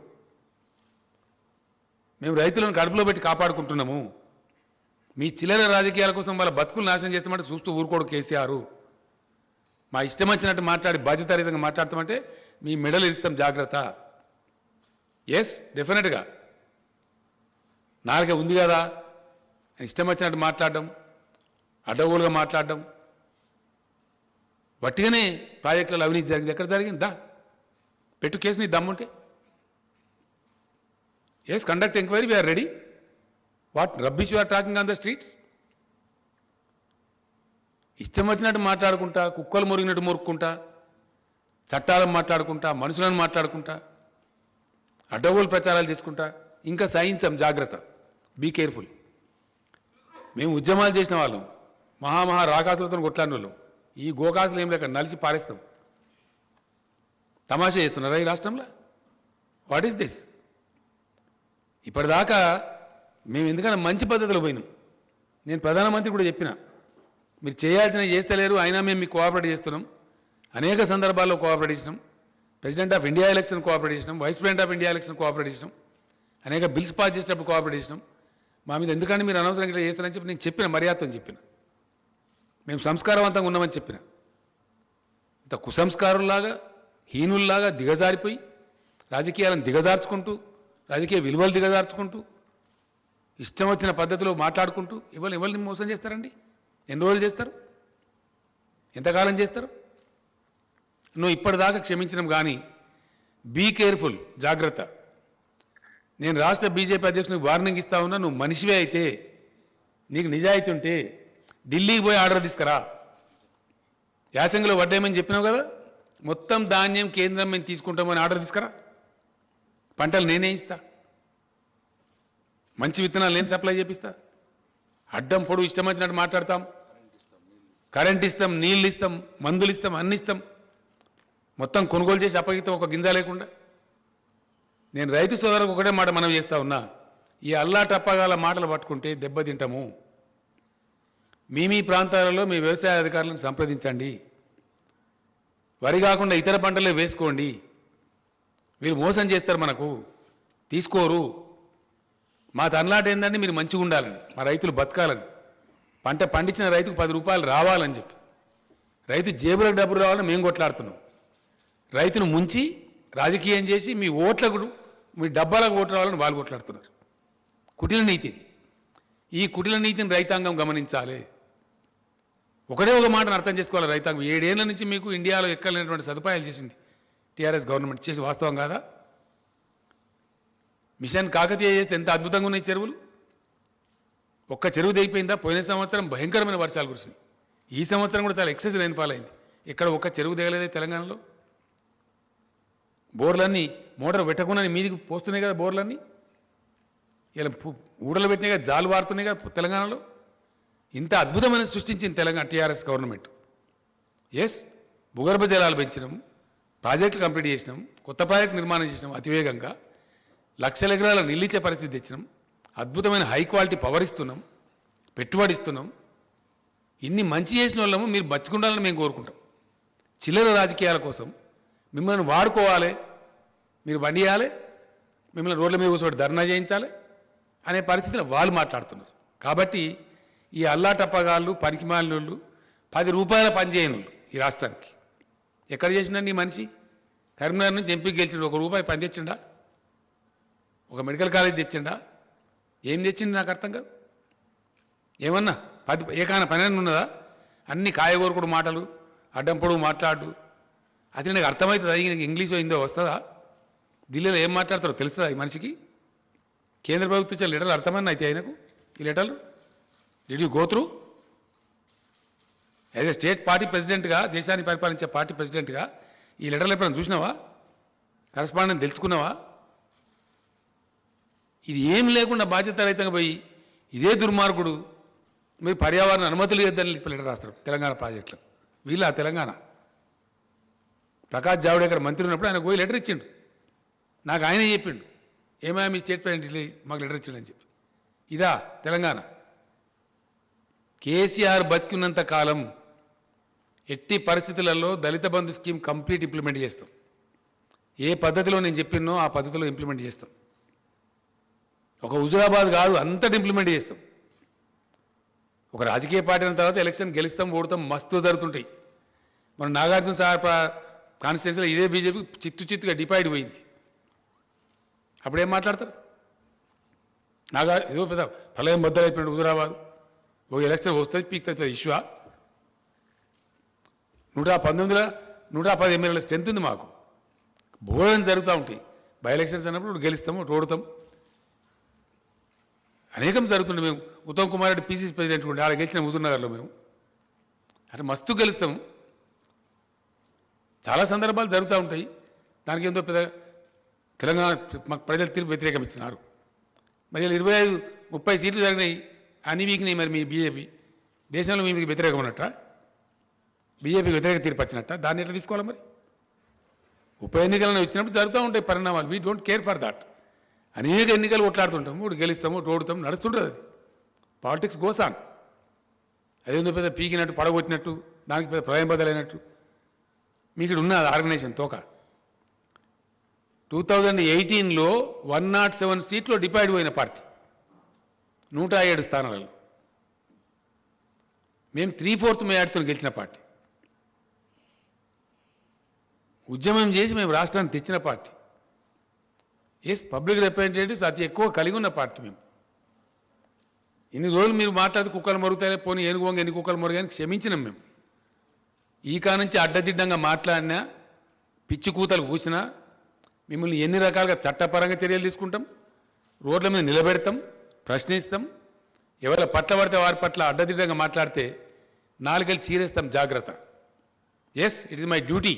మేము రైతులను కడుపులో పెట్టి కాపాడుకుంటున్నాము. మీ చిల్లర రాజకీయాల కోసం వాళ్ళ బతుకులు నాశనం చేస్తామంటే చూస్తూ ఊరుకోడు కేసీఆర్. మా ఇష్టం వచ్చినట్టు మాట్లాడి బాధ్యతారహితంగా మాట్లాడతామంటే మీ మెడలు ఇస్తాం, జాగ్రత్త. ఎస్, డెఫినెట్గా నాలుగే ఉంది కదా, ఇష్టం వచ్చినట్టు మాట్లాడడం, అడ్డగోలుగా మాట్లాడడం, వట్టిగానే ప్రాజెక్టులలో అవినీతి జరిగింది. ఎక్కడ జరిగింది? పెట్టు కేసు, నీ దమ్ముంటే. Yes, conduct enquiry, we are ready. What rubbish you are talking on the streets? ఇష్టం వచ్చినట్టు మాట్లాడుకుంటా, కుక్కలు మురిగినట్టు మురుక్కుంటా, చట్టాలను మాట్లాడుకుంటా, మనుషులను మాట్లాడుకుంటా, అడ్డగోలు ప్రచారాలు చేసుకుంటా, ఇంకా సహించం, జాగ్రత్త. Be careful. మేము ఉద్యమాలు చేసిన వాళ్ళం, మహా రాకాసులతో కొట్లాడిన వాళ్ళం. ఈ గోకాసులు ఏం లేక నలిసి పారేస్తాం. తమాషా చేస్తున్నారా ఈ రాష్ట్రంలో? What is this? ఇప్పటిదాకా మేము ఎందుకన్నా మంచి పద్ధతిలో పోయినాం. నేను ప్రధానమంత్రి కూడా చెప్పిన, మీరు చేయాల్సినవి చేస్తలేరు, అయినా మేము మీకు కోఆపరేట్ చేస్తున్నాం. అనేక సందర్భాల్లో కోఆపరేట్ చేసినాం. President of India election cooperate చేసినాం, vice president of India election cooperate చేసినాం, అనేక బిల్స్ పాస్ చేసేటప్పుడు కోఆపరేట్ చేసినాం. మా మీద ఎందుకంటే మీరు అనవసరంగా ఇట్లా చేస్తారని చెప్పి నేను చెప్పిన, మర్యాదతో చెప్పిన. మేము సంస్కారవంతంగా ఉన్నామని చెప్పిన. ఇంత కుసంస్కారుల్లాగా, హీనుల్లాగా దిగజారిపోయి, రాజకీయాలను దిగజార్చుకుంటూ, రాజకీయ విలువలు దిగజార్చుకుంటూ, ఇష్టం వచ్చిన పద్ధతిలో మాట్లాడుకుంటూ ఎవరిని మోసం చేస్తారండి? ఎన్ని రోజులు చేస్తారు? ఎంతకాలం చేస్తారు? నువ్వు ఇప్పటిదాకా క్షమించడం కానీ బీ కేర్ఫుల్, జాగ్రత్త. నేను రాష్ట్ర బీజేపీ అధ్యక్షునికి వార్నింగ్ ఇస్తా ఉన్నా. నువ్వు మనిషివే అయితే, నీకు నిజాయితీ ఉంటే ఢిల్లీకి పోయి ఆర్డర్ తీసుకురా. యాసంగిలో వడ్డేమని చెప్పినావు కదా, మొత్తం ధాన్యం కేంద్రం మేము తీసుకుంటామని ఆర్డర్ తీసుకురా. పంటలు నేనే ఇస్తా, మంచి విత్తనాలు నేను సప్లై చేపిస్తా. అడ్డం పొడు ఇష్టం వచ్చినట్టు మాట్లాడతాం. కరెంట్ ఇస్తాం, నీళ్ళు ఇస్తాం, మందులు ఇస్తాం, అన్ని ఇస్తాం. మొత్తం కొనుగోలు చేసి అప్పగిస్తాం, ఒక గింజ లేకుండా. నేను రైతు సోదరులకు ఒకటే మాట మనం చేస్తా ఉన్నా, ఈ అల్లా టప్పగాల మాటలు పట్టుకుంటే దెబ్బతింటాము. మీ ప్రాంతాలలో మీ వ్యవసాయ అధికారులను సంప్రదించండి. వరి కాకుండా ఇతర పంటలే వేసుకోండి. వీళ్ళు మోసం చేస్తారు, మనకు తీసుకోరు. మా తనలాట ఏంటంటే మీరు మంచిగా ఉండాలని, మా రైతులు బతకాలని, పంట పండించిన రైతుకు 10 రూపాయలు రావాలని చెప్పి, రైతు జేబులకు డబ్బులు రావాలని మేము కొట్లాడుతున్నాం. రైతును ముంచి రాజకీయం చేసి మీ ఓట్లకు, మీ డబ్బాలకు ఓట్లు రావాలని వాళ్ళు కొట్లాడుతున్నారు. కుటిల నీతి ఇది. ఈ కుటిల నీతిని రైతాంగం గమనించాలి. ఒకటే ఒక మాటను అర్థం చేసుకోవాలి రైతాంగం. 7 ఏళ్ల నుంచి మీకు ఇండియాలో ఎక్కలేనటువంటి సదుపాయాలు చేసింది టీఆర్ఎస్ గవర్నమెంట్. చేసి వాస్తవం కాదా? మిషన్ కాకతీయ చేస్తే ఎంత అద్భుతంగా ఉన్నాయి చెరువులు. ఒక్క చెరువు దిగిపోయిందా? పోయిన సంవత్సరం భయంకరమైన వర్షాలు కురిసినాయి. ఈ సంవత్సరం కూడా చాలా ఎక్సెస్ రైన్ఫాల్ అయింది. ఇక్కడ ఒక్క చెరువు దిగలేదే తెలంగాణలో. బోర్లన్నీ మోటార్ పెట్టకుండా మీదికి పోస్తున్నాయి కదా బోర్లన్నీ. ఇలా ఊడలు పెట్టినాయి కదా, జాలు వారుతున్నాయి కదా తెలంగాణలో. ఇంత అద్భుతమైన సృష్టించింది తెలంగాణ టీఆర్ఎస్ గవర్నమెంట్. ఎస్, భూగర్భ జలాలు పెంచినాం, ప్రాజెక్టులు కంప్లీట్ చేసినాం, కొత్త ప్రాజెక్టు నిర్మాణం చేసినాం అతివేగంగా, లక్షల ఎకరాల నిలిచే పరిస్థితి తెచ్చినాం, అద్భుతమైన హై క్వాలిటీ పవర్ ఇస్తున్నాం, పెట్టుబడి ఇస్తున్నాం. ఇన్ని మంచి చేసిన వాళ్ళము మీరు బతుకుండాలని మేము కోరుకుంటాం. చిల్లర రాజకీయాల కోసం మిమ్మల్ని వాడుకోవాలి, మీరు బండియాలి, మిమ్మల్ని రోడ్ల మీద కూర్చోబెట్టి ధర్నా చేయించాలి అనే పరిస్థితిలో వాళ్ళు మాట్లాడుతున్నారు. కాబట్టి ఈ అల్లాటప్పగాళ్ళు, పనికిమాలినోళ్ళు, 10 రూపాయల పని చేయని ఈ రాష్ట్రానికి ఎక్కడ చేసిండండి ఈ మనిషి? కరీంనగర్ నుంచి ఎంపీకి గెలిచిండు, 1 రూపాయి పని తెచ్చిండా? ఒక మెడికల్ కాలేజ్ తెచ్చిండా? ఏం తెచ్చింది నాకు అర్థం కాదు. ఏమన్నా 10 ఏకాన పని ఉన్నదా? అన్ని కాయగూరకుడు మాటలు, అడ్డం పొడుగు మాట్లాడు. అది నాకు అర్థమవుతుంది. అది ఇంగ్లీష్ హిందో వస్తుందా? ఢిల్లీలో ఏం మాట్లాడతారో తెలుస్తుందా ఈ మనిషికి? కేంద్ర ప్రభుత్వం ఇచ్చే లెటర్లు అర్థమన్నా అయితే ఆయనకు ఈ లెటర్లు? Did you go through? As a state party ప్రెసిడెంట్గా, దేశాన్ని పరిపాలించే పార్టీ ప్రెసిడెంట్గా ఈ లెటర్లు ఎప్పుడైనా చూసినావా? కరస్పాండెంట్ తెలుసుకున్నావా? ఇది ఏం లేకుండా బాధ్యత రహితంగా పోయి ఇదే దుర్మార్గుడు మీరు పర్యావరణ అనుమతులు ఇద్దని లెటర్ రాస్తారు తెలంగాణ ప్రాజెక్టులు. వీళ్ళ తెలంగాణ ప్రకాష్ జావడేకర్ మంత్రి ఉన్నప్పుడు ఆయన పోయి లెటర్ ఇచ్చిండు. నాకు ఆయన చెప్పిండు, ఏమైనా మీ స్టేట్ ప్రెసిడెంట్ మాకు లెటర్ ఇచ్చిండు అని చెప్పి. ఇదా తెలంగాణ? కేసీఆర్ బతికున్నంత కాలం ఎట్టి పరిస్థితులలో దళిత బంధు స్కీమ్ కంప్లీట్ ఇంప్లిమెంట్ చేస్తాం. ఏ పద్ధతిలో నేను చెప్పినో ఆ పద్ధతిలో ఇంప్లిమెంట్ చేస్తాం. ఒక హుజురాబాద్ కాదు, అంతటి ఇంప్లిమెంట్ చేస్తాం. ఒక రాజకీయ పార్టీ అయిన తర్వాత ఎలక్షన్ గెలుస్తాం, ఓడతాం, మస్తు జరుగుతుంటాయి. మన నాగార్జున సార్ కాన్స్టిట్యూన్సీలో ఇదే బీజేపీ చిత్తుగా డిపైడ్ పోయింది. అప్పుడేం మాట్లాడతారు? ఏదో పెద్ద ప్రళయం బద్దలైపోయినాడు హుజురాబాద్, ఒక ఎలక్షన్ వస్తుంది పీక్తుంది ఇష్యూ. 110 ఎమ్మెల్యేల స్ట్రెంత్ ఉంది మాకు. బోధన జరుగుతూ ఉంటాయి. బై ఎలక్షన్స్ అన్నప్పుడు గెలుస్తాము, ఓడతాం, అనేకం జరుగుతుండే. మేము ఉత్తమ్ కుమార్ రెడ్డి పీసీసీ ప్రెసిడెంట్ ఉండే, ఆడ గెలిచిన హుజూర్నగర్లో మేము అంటే మస్తు గెలుస్తాం. చాలా సందర్భాలు జరుగుతూ ఉంటాయి. దానికి ఎంతో పెద్ద తెలంగాణ మాకు ప్రజలు తీర్పు వ్యతిరేకం ఇచ్చినారు. మరి 25-30 సీట్లు జరిగినాయి, అన్ని వీక్నాయి. మరి మీ బీజేపీ దేశంలో మీకు వ్యతిరేకం ఉన్నట్ట, బీజేపీకి వ్యతిరేక తీర్పు వచ్చినట్ట, దాన్ని ఎట్లా తీసుకోవాలి? మరి ఉప ఎన్నికలను వచ్చినప్పుడు జరుగుతూ ఉంటాయి పరిణామాలు. We don't care for that. అనేక ఎన్నికలు కొట్లాడుతుంటాము, ఒకటి గెలుస్తాము, ఓడుతాము, నడుస్తుంటుంది. అది పాలిటిక్స్ గోస్ ఆన్. అదేందో పెద్ద పీకినట్టు, పడగొట్టినట్టు, దానికి పెద్ద ప్రళయం బదలైనట్టు. మీకు ఇక్కడ ఉన్న ఆర్గనైజేషన్ తోక 2018లో 107 సీట్లో డిపైడ్ పోయిన పార్టీ, 107 స్థానాలలో మేము 3/4 మెజార్టీతో గెలిచిన పార్టీ. ఉద్యమం చేసి మేము రాష్ట్రాన్ని తెచ్చిన పార్టీ. ఎస్, పబ్లిక్ రిప్రజెంటేటివ్స్ అతి ఎక్కువ కలిగి ఉన్న పార్టీ మేము. ఇన్ని రోజులు మీరు మాట్లాడితే కుక్కలు మరుగుతాయి, పోనీ ఏనుగు వంగ ఎన్ని కుక్కలు మరుగాయని క్షమించినాం మేము. ఈ కానుంచి అడ్డదిడ్డంగా మాట్లాడినా, పిచ్చి కూతలు కూసినా మిమ్మల్ని ఎన్ని రకాలుగా చట్టపరంగా చర్యలు తీసుకుంటాం, రోడ్ల మీద నిలబెడతాం, ప్రశ్నిస్తాం. ఎవరి పట్ల పడితే వారి పట్ల అడ్డదిడ్డంగా మాట్లాడితే నాలుగేళ్ళు సీరేస్తాం. జాగ్రత్త. Yes, it is my duty.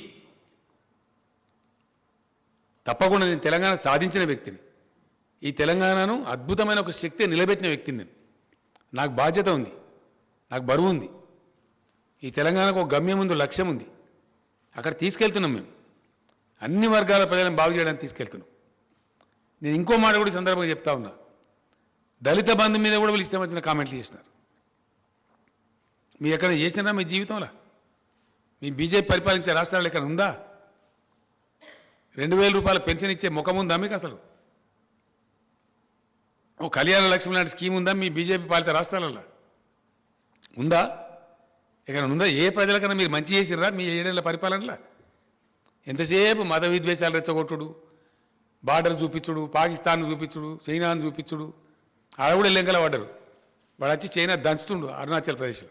తప్పకుండా నేను తెలంగాణ సాధించిన వ్యక్తిని, ఈ తెలంగాణను అద్భుతమైన ఒక శక్తి నిలబెట్టిన వ్యక్తిని నేను. నాకు బాధ్యత ఉంది, నాకు బరువు ఉంది. ఈ తెలంగాణకు ఒక గమ్యం ఉంది, లక్ష్యం ఉంది. అక్కడ తీసుకెళ్తున్నాం మేము. అన్ని వర్గాల ప్రజలను బాగు చేయడానికి తీసుకెళ్తున్నాం. నేను ఇంకో మాట కూడా ఈ సందర్భంగా చెప్తా ఉన్నా. దళిత బంధు మీద కూడా వీళ్ళు ఇష్టం వచ్చిన కామెంట్లు చేసినారు. మీరు ఎక్కడ చేసినారా మీ జీవితంలో? మీ బీజేపీ పరిపాలించే రాష్ట్రాలు ఎక్కడ ఉందా? 2000 రూపాయల పెన్షన్ ఇచ్చే ముఖం ఉందా మీకు అసలు? ఓ కళ్యాణ లక్ష్మి లాంటి స్కీమ్ ఉందా మీ బీజేపీ పాలిత రాష్ట్రాలలో? ఉందా? ఎక్కడ ఉందా? ఏ ప్రజలకన్నా మీరు మంచి చేసిర్రా మీ 7 ఏళ్ల పరిపాలనలో? ఎంతసేపు మత విద్వేషాలు రెచ్చగొట్టుడు, బార్డర్ చూపించుడు, పాకిస్తాన్ చూపించుడు, చైనాను చూపించుడు. ఆడ కూడా లెంకల పడ్డరు. వాడు వచ్చి చైనా దంచుతుండు అరుణాచల్ ప్రదేశ్లో.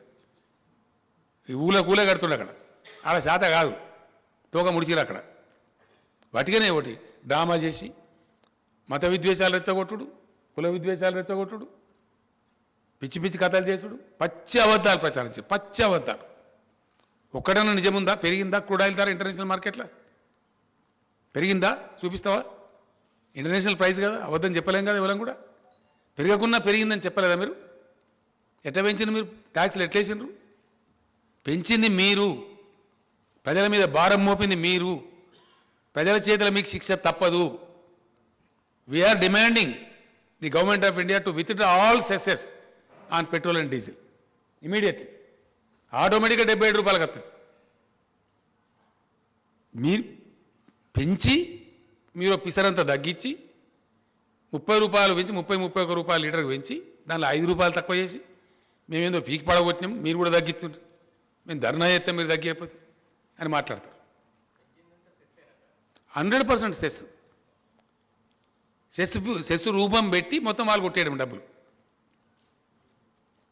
ఈ ఊళ్ళో కూలే కడుతుండే అక్కడ ఆడ శాత కాదు తోక ముడిచిరు అక్కడ వాటికనే ఒకటి డ్రామా చేసి మత విద్వేషాలు రెచ్చగొట్టుడు కుల విద్వేషాలు రెచ్చగొట్టుడు పిచ్చి పిచ్చి కథలు చేసుడు పచ్చి అబద్ధాలు ప్రచారం పచ్చి అబద్ధాలు ఒక్కడన్నా నిజముందా పెరిగిందా క్రూడ్ ఆయిల్ ధర ఇంటర్నేషనల్ మార్కెట్లో పెరిగిందా చూపిస్తావా ఇంటర్నేషనల్ ప్రైస్ కదా అబద్ధం చెప్పలేం కదా ఇవ్వలేం కూడా పెరగకున్నా పెరిగిందని చెప్పలేదా మీరు ఎట్లా పెంచింది మీరు ట్యాక్స్లు ఎట్లేసిండ్రు పెంచింది మీరు ప్రజల మీద భారం మోపింది మీరు ప్రజల చేతుల మీకు శిక్ష తప్పదు we are demanding the government of India to withdraw all cesses on petrol and diesel immediately ఆటోమేటిక్గా 77 రూపాయలకు వస్తుంది మీరు పెంచి మీరు పిసరంతా తగ్గించి 30 రూపాయలు పెంచి 31 రూపాయలు లీటర్కి పెంచి దానిలో 5 రూపాయలు తక్కువ చేసి మేమేందో పీకి పడగొట్టినాం మీరు కూడా తగ్గిస్తుంటారు మేము ధర్నా చేస్తాం మీరు తగ్గిపోతే అని మాట్లాడతారు 100% సెస్ రూపం పెట్టి మొత్తం వాళ్ళు కొట్టేయడం డబ్బులు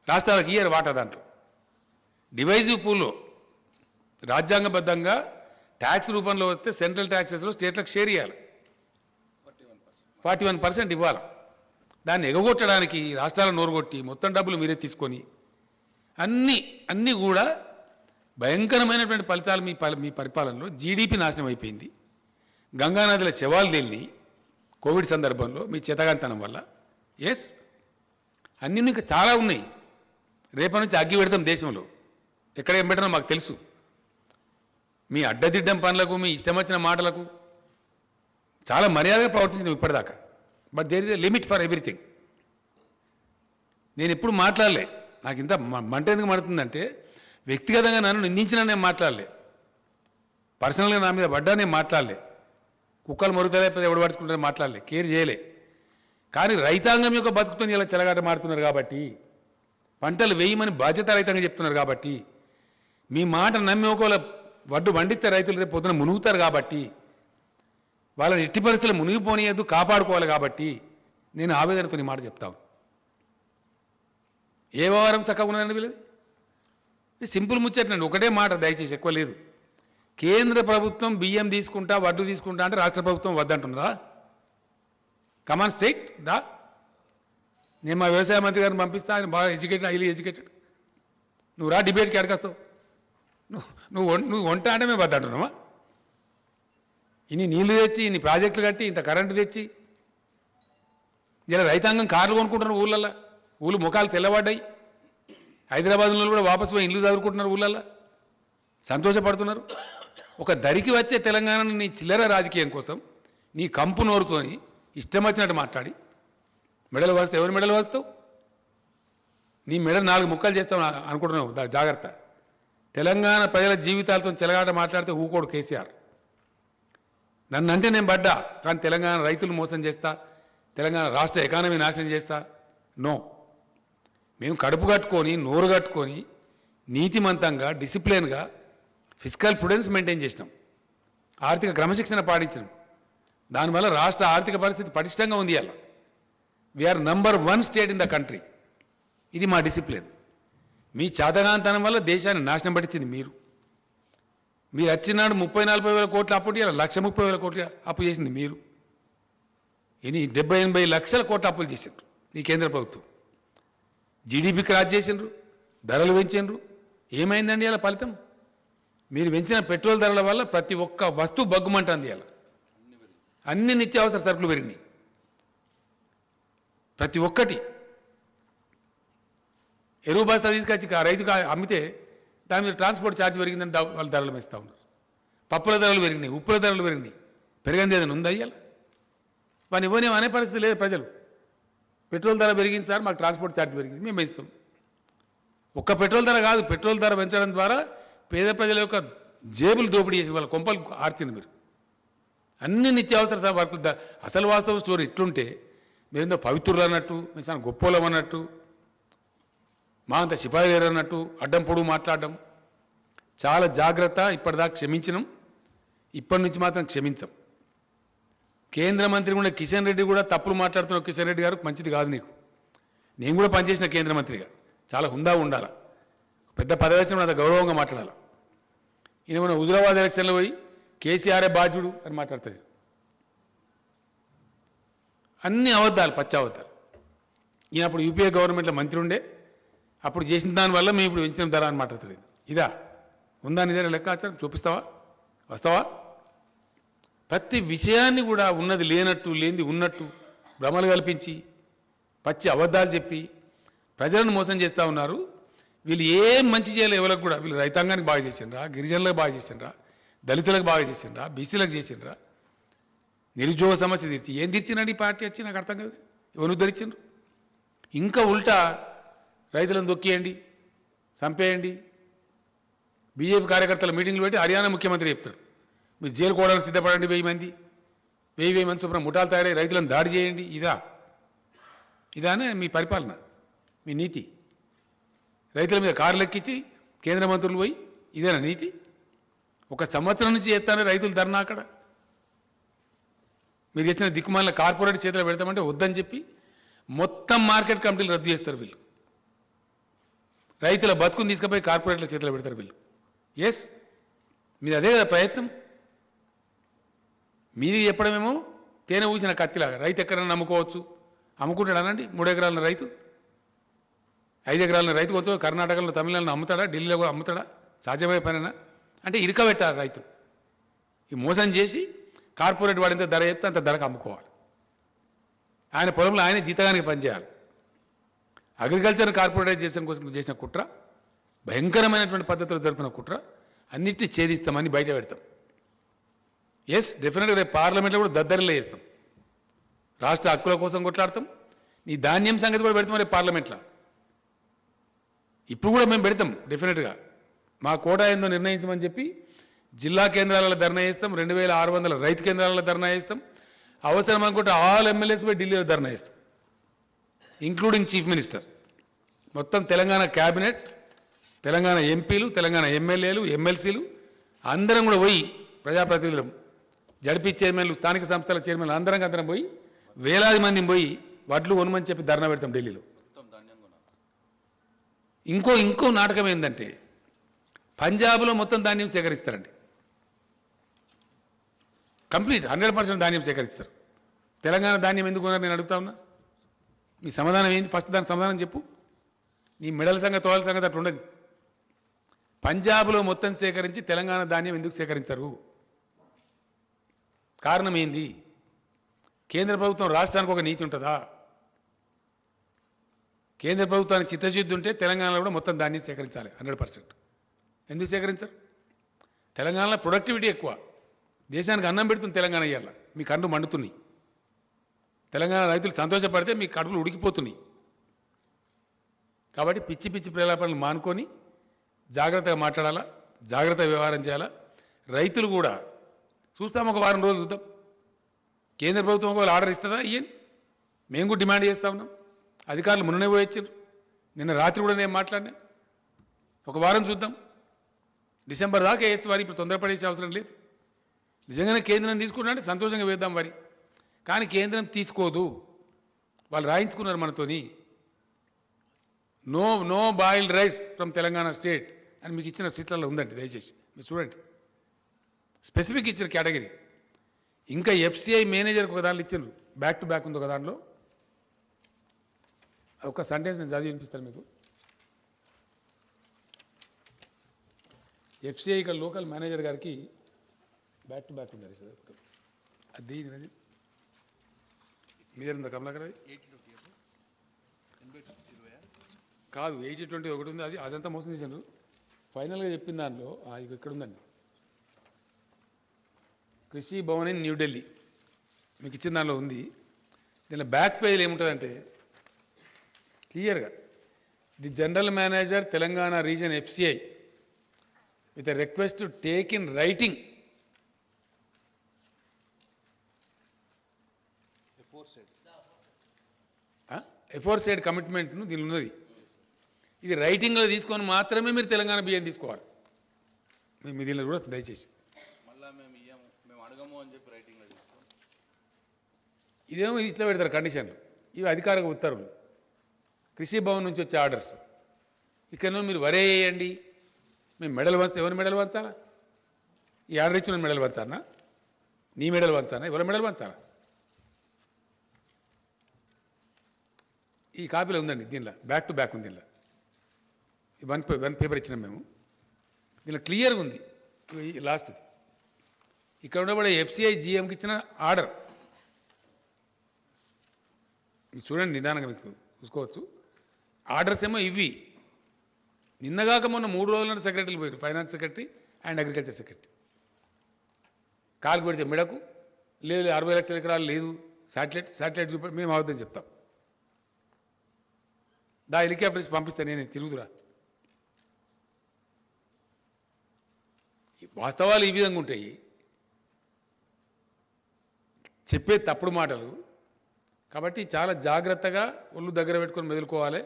రాష్ట్రాలకు ఇయ్యారు వాటా దాంట్లో డివైజివ్ పూల్లో రాజ్యాంగబద్ధంగా ట్యాక్స్ రూపంలో వస్తే సెంట్రల్ ట్యాక్సెస్లో స్టేట్లకు షేర్ ఇవ్వాలి 41% ఇవ్వాలి దాన్ని ఎగగొట్టడానికి రాష్ట్రాలను నోరుగొట్టి మొత్తం డబ్బులు మీరే తీసుకొని అన్నీ కూడా భయంకరమైనటువంటి ఫలితాలు మీ పరిపాలనలో జీడీపీ నాశనం అయిపోయింది గంగానదిల శవాలు తేలిని కోవిడ్ సందర్భంలో మీ చేతగాంతనం వల్ల అన్నీ ఇంకా చాలా ఉన్నాయి రేపటి నుంచి అగ్గి పెడతాం దేశంలో ఎక్కడ ఏం పెట్టడం మాకు తెలుసు మీ అడ్డదిడ్డం పనులకు మీ ఇష్టం వచ్చిన మాటలకు చాలా మర్యాదగా ప్రవర్తించిన ఇప్పటిదాకా but there is a limit for everything నేను ఎప్పుడు మాట్లాడలే నాకు ఇంత మంట ఎందుకు మండుతుందంటే వ్యక్తిగతంగా నన్ను నిందించినా నేను మాట్లాడలే పర్సనల్గా నా మీద పడ్డా నేను మాట్లాడలే కుక్కలు మరుగుతలేకపోతే ఎవడు పడుచుకుంటారో మాట్లాడలే కేర్ చేయలే కానీ రైతాంగం యొక్క బతుకుతో ఇలా చెలగాట మారుతున్నారు కాబట్టి పంటలు వేయమని బాధ్యత రైతంగా చెప్తున్నారు కాబట్టి మీ మాట నమ్మి ఒకవేళ వడ్డు పండిస్తే రైతులు రేపు పొద్దున మునుగుతారు కాబట్టి వాళ్ళని ఎట్టి పరిస్థితులు మునిగిపోనియద్దు కాపాడుకోవాలి కాబట్టి నేను ఆవేదనతో ఈ మాట చెప్తాను ఏ వ్యవహారం చక్కగా ఉన్నదండి వీళ్ళది సింపుల్ ముచ్చటండి ఒకటే మాట దయచేసి ఎక్కువ లేదు కేంద్ర ప్రభుత్వం బియ్యం తీసుకుంటా వడ్డు తీసుకుంటా అంటే రాష్ట్ర ప్రభుత్వం వద్దంటున్నదా కమాన్ స్టేట్ దా నేను మా వ్యవసాయ మంత్రి గారిని పంపిస్తా ఆయన బాగా ఎడ్యుకేటెడ్ హైలీ ఎడ్యుకేటెడ్ నువ్వు రా డిబేట్కి అడగస్తావు నువ్వు వంట అంటే మేము వద్దంటున్నావా ఇన్ని నీళ్లు తెచ్చి ఇన్ని ప్రాజెక్టులు కట్టి ఇంత కరెంటు తెచ్చి ఇలా రైతాంగం కార్లు కొనుక్కుంటున్నారు ఊళ్ళల్లో ఊళ్ళు ముఖాలు తెల్లబడ్డాయి హైదరాబాద్లో కూడా వాపసు పోయి ఇల్లు చదువుకుంటున్నారు ఊళ్ళల్లో సంతోషపడుతున్నారు ఒక దరికి వచ్చే తెలంగాణను నీ చిల్లర రాజకీయం కోసం నీ కంపు నోరుతోని ఇష్టం వచ్చినట్టు మాట్లాడి మెడలు వస్తావు ఎవరి మెడలు వస్తావు నీ మెడలు 4 ముక్కలు చేస్తావు అనుకుంటున్నావు జాగ్రత్త తెలంగాణ ప్రజల జీవితాలతో చెలగాట మాట్లాడితే ఊకోడు కేసీఆర్ నన్నంటే నేను పడ్డా కానీ తెలంగాణ రైతులు మోసం చేస్తా తెలంగాణ రాష్ట్ర ఎకానమీ నాశనం చేస్తా నో మేము కడుపు కట్టుకొని నోరు కట్టుకొని నీతిమంతంగా డిసిప్లిన్గా ఫిజికల్ ప్రుడెన్స్ మెయింటైన్ చేసినాం ఆర్థిక క్రమశిక్షణ పాటించినాం దానివల్ల రాష్ట్ర ఆర్థిక పరిస్థితి పటిష్టంగా ఉంది అలా we are number 1 state in the country ఇది మా డిసిప్లిన్ మీ చాతగాంతనం వల్ల దేశాన్ని నాశనం పట్టించింది మీరు వచ్చినాడు 30-40 వేల కోట్ల అప్పు ఇలా 1,30,000 కోట్ల అప్పు చేసింది మీరు ఇని 70-80 లక్షల కోట్ల అప్పులు చేసిండ్రు ఈ కేంద్ర ప్రభుత్వం జీడీపీ క్రాస్ చేసిండ్రు ధరలు పెంచిండ్రు ఏమైందండి ఇలా ఫలితం మీరు పెంచిన పెట్రోల్ ధరల వల్ల ప్రతి ఒక్క వస్తువు బగ్గుమంటుంది ఇలా అన్ని నిత్యావసర సరుకులు పెరిగినాయి ప్రతి ఒక్కటి ఎరువు బస్తా తీసుకొచ్చి రైతుకు అమ్మితే దాని మీద ట్రాన్స్పోర్ట్ ఛార్జ్ పెరిగిందని వాళ్ళు ధరలు వేస్తూ ఉన్నారు పప్పుల ధరలు పెరిగినాయి ఉప్పుల ధరలు పెరిగినాయి పెరగంది ఏదైనా ఉందా అయ్యాలి వాని ఇవ్వని అనే పరిస్థితి లేదు ప్రజలు పెట్రోల్ ధర పెరిగింది సార్ మాకు ట్రాన్స్పోర్ట్ ఛార్జ్ పెరిగింది మేము ఇస్తాం ఒక్క పెట్రోల్ ధర కాదు పెట్రోల్ ధర పెంచడం ద్వారా పేద ప్రజల యొక్క జేబులు దోపిడీ చేసి వాళ్ళ కొంపలు ఆర్చింది మీరు అన్ని నిత్యావసర వర్కులు అసలు వాస్తవ స్టోరీ ఇట్లుంటే మీరేందో పవిత్రులు అన్నట్టు మీరు చాలా గొప్పోలం అన్నట్టు మా అంత సిపాయి లేరు అన్నట్టు అడ్డం పొడుగు మాట్లాడడం చాలా జాగ్రత్త ఇప్పటిదాకా క్షమించినాం ఇప్పటి నుంచి మాత్రం క్షమించం కేంద్ర మంత్రి కూడా కిషన్ రెడ్డి కూడా తప్పులు మాట్లాడుతున్న కిషన్ రెడ్డి గారు మంచిది కాదు నీకు నేను కూడా పనిచేసిన కేంద్ర మంత్రిగా చాలా హుందా ఉండాలి పెద్ద పదవి వచ్చిన అంత గౌరవంగా మాట్లాడాలి. ఈయన మన హుజురాబాద్ ఎలక్షన్లో పోయి కేసీఆరే బాధ్యుడు అని మాట్లాడుతుంది. అన్ని అబద్ధాలు, పచ్చి అబద్ధాలు. ఈయన అప్పుడు యూపీఏ గవర్నమెంట్లో మంత్రి ఉండే, అప్పుడు చేసిన దానివల్ల మేము ఇప్పుడు పెంచిన ధర అని మాట్లాడుతుంది. ఇదా ఉందా నిదే లెక్కాచారం? చూపిస్తావా? వస్తావా? ప్రతి విషయాన్ని కూడా ఉన్నది లేనట్టు, లేనిది ఉన్నట్టు భ్రమలు కల్పించి పచ్చి అబద్ధాలు చెప్పి ప్రజలను మోసం చేస్తూ ఉన్నారు. వీళ్ళు ఏం మంచి చేయలేదు ఎవరికి కూడా. వీళ్ళు రైతాంగానికి బాగా చేసిండ్రా, గిరిజనులకు బాగా చేసిండ్రా, దళితులకు బాగా చేసిండ్రా, బీసీలకు చేసిండ్రా, నిరుద్యోగ సమస్య తీర్చి ఏం తీర్చినండి ఈ పార్టీ వచ్చి? నాకు అర్థం కాదు. ఎవరు ఉద్ధరించిండ్రు? ఇంకా ఉల్టా రైతులను దొక్కేయండి, చంపేయండి. బీజేపీ కార్యకర్తల మీటింగ్లు పెట్టి హర్యానా ముఖ్యమంత్రి చెప్తారు, మీరు జైలు కోవడానికి సిద్ధపడండి, 1000 మంది 1000 మంది చొప్పున ముఠాలు తయారై రైతులను దాడి చేయండి. ఇదానే మీ పరిపాలన, మీ నీతి? రైతుల మీద కార్లు ఎక్కించి కేంద్ర మంత్రులు పోయి ఇదేనా నీతి? ఒక సంవత్సరం నుంచి చేస్తానే రైతులు ధర్నా అక్కడ. మీరు చేసిన దిక్కుమాలిన కార్పొరేట్ చేతిలో పెడతామంటే వద్దని చెప్పి మొత్తం మార్కెట్ కమిటీలు రద్దు చేస్తారు వీళ్ళు. రైతుల బతుకుని తీసుకుపోయి కార్పొరేట్ల చేతిలో పెడతారు వీళ్ళు. ఎస్, మీది అదే కదా ప్రయత్నం. మీది చెప్పడమేమో తేనె ఊసిన కత్తిలాగా. రైతు ఎక్కడైనా నమ్ముకోవచ్చు, అమ్ముకుంటాడు అనండి. 3 ఎకరాల రైతు, 5 ఎకరాల రైతు కొంచెం కర్ణాటకలో, తమిళనాడులో అమ్ముతాడా, ఢిల్లీలో కూడా అమ్ముతాడా? సాధ్యమయ్యే పనేనా? అంటే ఇరకబెట్టాలి రైతు. ఈ మోసం చేసి కార్పొరేట్ వాడింత ధర చెప్తే అంత ధరకు అమ్ముకోవాలి. ఆయన పొలంలో ఆయన జీతగానికి పనిచేయాలి. అగ్రికల్చర్ కార్పొరేటైజేషన్ కోసం చేసిన కుట్ర, భయంకరమైనటువంటి పద్ధతిలో జరుగుతున్న కుట్ర, అన్నిటినీ ఛేదిస్తామని బయట పెడతాం. ఎస్, డెఫినెట్గా రేపు పార్లమెంట్లో కూడా దద్దరిలో వేస్తాం. రాష్ట్ర హక్కుల కోసం కొట్లాడతాం. నీ ధాన్యం సంగతి కూడా పెడతాం రేపు పార్లమెంట్లో. ఇప్పుడు కూడా మేము పెడతాం డెఫినెట్గా. మా కోటా ఏందో నిర్ణయించమని చెప్పి జిల్లా కేంద్రాలలో ధర్నా చేస్తాం. 2600 రైతు కేంద్రాలలో ధర్నా చేస్తాం. అవసరం అనుకుంటే ఆల్ ఎమ్మెల్యేస్ పోయి ఢిల్లీలో ధర్నా చేస్తాం, ఇంక్లూడింగ్ చీఫ్ మినిస్టర్. మొత్తం తెలంగాణ క్యాబినెట్, తెలంగాణ ఎంపీలు, తెలంగాణ ఎమ్మెల్యేలు, ఎమ్మెల్సీలు అందరం కూడా పోయి, ప్రజాప్రతినిధులు, జడ్పీ చైర్మన్లు, స్థానిక సంస్థల చైర్మన్లు అందరం పోయి వేలాది మందిని పోయి వడ్లు కొనమని చెప్పి ధర్నా పెడతాం ఢిల్లీలో. ఇంకో నాటకం ఏంటంటే పంజాబ్లో మొత్తం ధాన్యం సేకరిస్తారండి. కంప్లీట్ 100% ధాన్యం సేకరిస్తారు. తెలంగాణ ధాన్యం ఎందుకు కొన్నారు నేను అడుగుతా ఉన్నా. మీ సమాధానం ఏంటి? ఫస్ట్ దానికి సమాధానం చెప్పు. నీ మెడల సంగతి, తోల సంగతి అట్లా ఉండదు. పంజాబ్లో మొత్తం సేకరించి తెలంగాణ ధాన్యం ఎందుకు సేకరించరు? కారణం ఏంది? కేంద్ర ప్రభుత్వం రాష్ట్రానికి ఒక నీతి ఉంటుందా? కేంద్ర ప్రభుత్వానికి చిత్తశుద్ధి ఉంటే తెలంగాణలో కూడా మొత్తం ధాన్యం సేకరించాలి 100%. ఎందుకు సేకరించరు? తెలంగాణలో ప్రొడక్టివిటీ ఎక్కువ. దేశానికి అన్నం పెడుతుంది తెలంగాణ. ఇయ్యాల మీ కళ్ళు మండుతున్నాయి. తెలంగాణ రైతులు సంతోషపడితే మీ కడుపులు ఉడికిపోతున్నాయి. కాబట్టి పిచ్చి పిచ్చి ప్రేలాపనలు మానుకొని జాగ్రత్తగా మాట్లాడాలా, జాగ్రత్తగా వ్యవహారం చేయాలా. రైతులు కూడా చూస్తాం, ఒక వారం రోజులు చూద్దాం. కేంద్ర ప్రభుత్వం ఒకవేళ ఆర్డర్ ఇస్తుందా ఇయ్యని మేము కూడా డిమాండ్ చేస్తూ ఉన్నాం. అధికారులు మొన్ననే పోయొచ్చారు, నిన్న రాత్రి కూడా నేను మాట్లాడినా. ఒక వారం చూద్దాం, డిసెంబర్ దాకా వేయచ్చు వారి. ఇప్పుడు తొందరపడేసే అవసరం లేదు. నిజంగానే కేంద్రం తీసుకున్నారంటే సంతోషంగా వేద్దాం వారి. కానీ కేంద్రం తీసుకోదు. వాళ్ళు రాయించుకున్నారు మనతోని. No boiled rice from Telangana state అని మీకు ఇచ్చిన సీట్లలో ఉందండి, దయచేసి మీరు చూడండి. స్పెసిఫిక్ ఇచ్చిన కేటగిరీ. ఇంకా ఎఫ్సిఐ మేనేజర్కి ఒక దాంట్లో ఇచ్చిండ్రు, బ్యాక్ టు బ్యాక్ ఉంది ఒక దాంట్లో. ఒక సెంటెన్స్ నేను చదివి వినిపిస్తాను మీకు. ఎఫ్సిఐ ఇక్కడ లోకల్ మేనేజర్ గారికి బ్యాక్ టు బ్యాక్ ఉంది. అది మీదేందా కమలాకర్? అది కాదు, 80-20 ఒకటి ఉంది. అదంతా మోసం చేశారు. ఫైనల్గా చెప్పిన దానిలో ఇక్కడ ఉందండి, కృషి భవన్ ఇన్ న్యూఢిల్లీ మీకు ఇచ్చిన దానిలో ఉంది. దీనిలో బ్యాక్ పేజీలో ఏముంటుందంటే క్లియర్గా, the general manager Telangana region FCI with a request to take in writing aforesaid కమిట్మెంట్ను దీనిలో ఉన్నది. ఇది రైటింగ్లో తీసుకొని మాత్రమే మీరు తెలంగాణ బియ్యం తీసుకోవాలి. మీ దీనిలో కూడా దయచేసి ఇదేమో ఇట్లా పెడతారు కండిషన్లు. ఇవి అధికారిక ఉత్తర్వులు, కృషి భవన్ నుంచి వచ్చే ఆర్డర్స్. ఇక్కడ మీరు వరే వేయండి, మేము మెడల్ వంచితే ఎవరు మెడల్ వంచాలా? ఈ ఆర్డర్ ఇచ్చిన మెడల్ వంచానా? నీ మెడల్ వంచానా? ఎవరి మెడల్ వంచాలా? ఈ కాపీలో ఉందండి, దీనిలో బ్యాక్ టు బ్యాక్ ఉంది. దీనిలో వన్ పేపర్ ఇచ్చినాం మేము. దీనిలో క్లియర్గా ఉంది లాస్ట్ది. ఇక్కడ ఉండబడే ఎఫ్సిఐ జిఎంకి ఇచ్చిన ఆర్డర్ చూడండి, నిదానంగా మీకు చూసుకోవచ్చు. ఆర్డర్స్ ఏమో ఇవి. నిన్నగాక మొన్న 3 రోజుల సెక్రటరీలు పోయారు, finance secretary and agriculture secretary. కాలు పెడితే మెడకు లేదు, 60 లక్షల ఎకరాలు లేదు, శాటిలైట్ చూపి మేము అవద్దని చెప్తాం. హెలికాప్టర్స్ పంపిస్తే నేను తిరుగుతురా. వాస్తవాలు ఈ విధంగా ఉంటాయి, చెప్పే తప్పుడు మాటలు. కాబట్టి చాలా జాగ్రత్తగా ఒళ్ళు దగ్గర పెట్టుకొని మెదులుకోవాలి.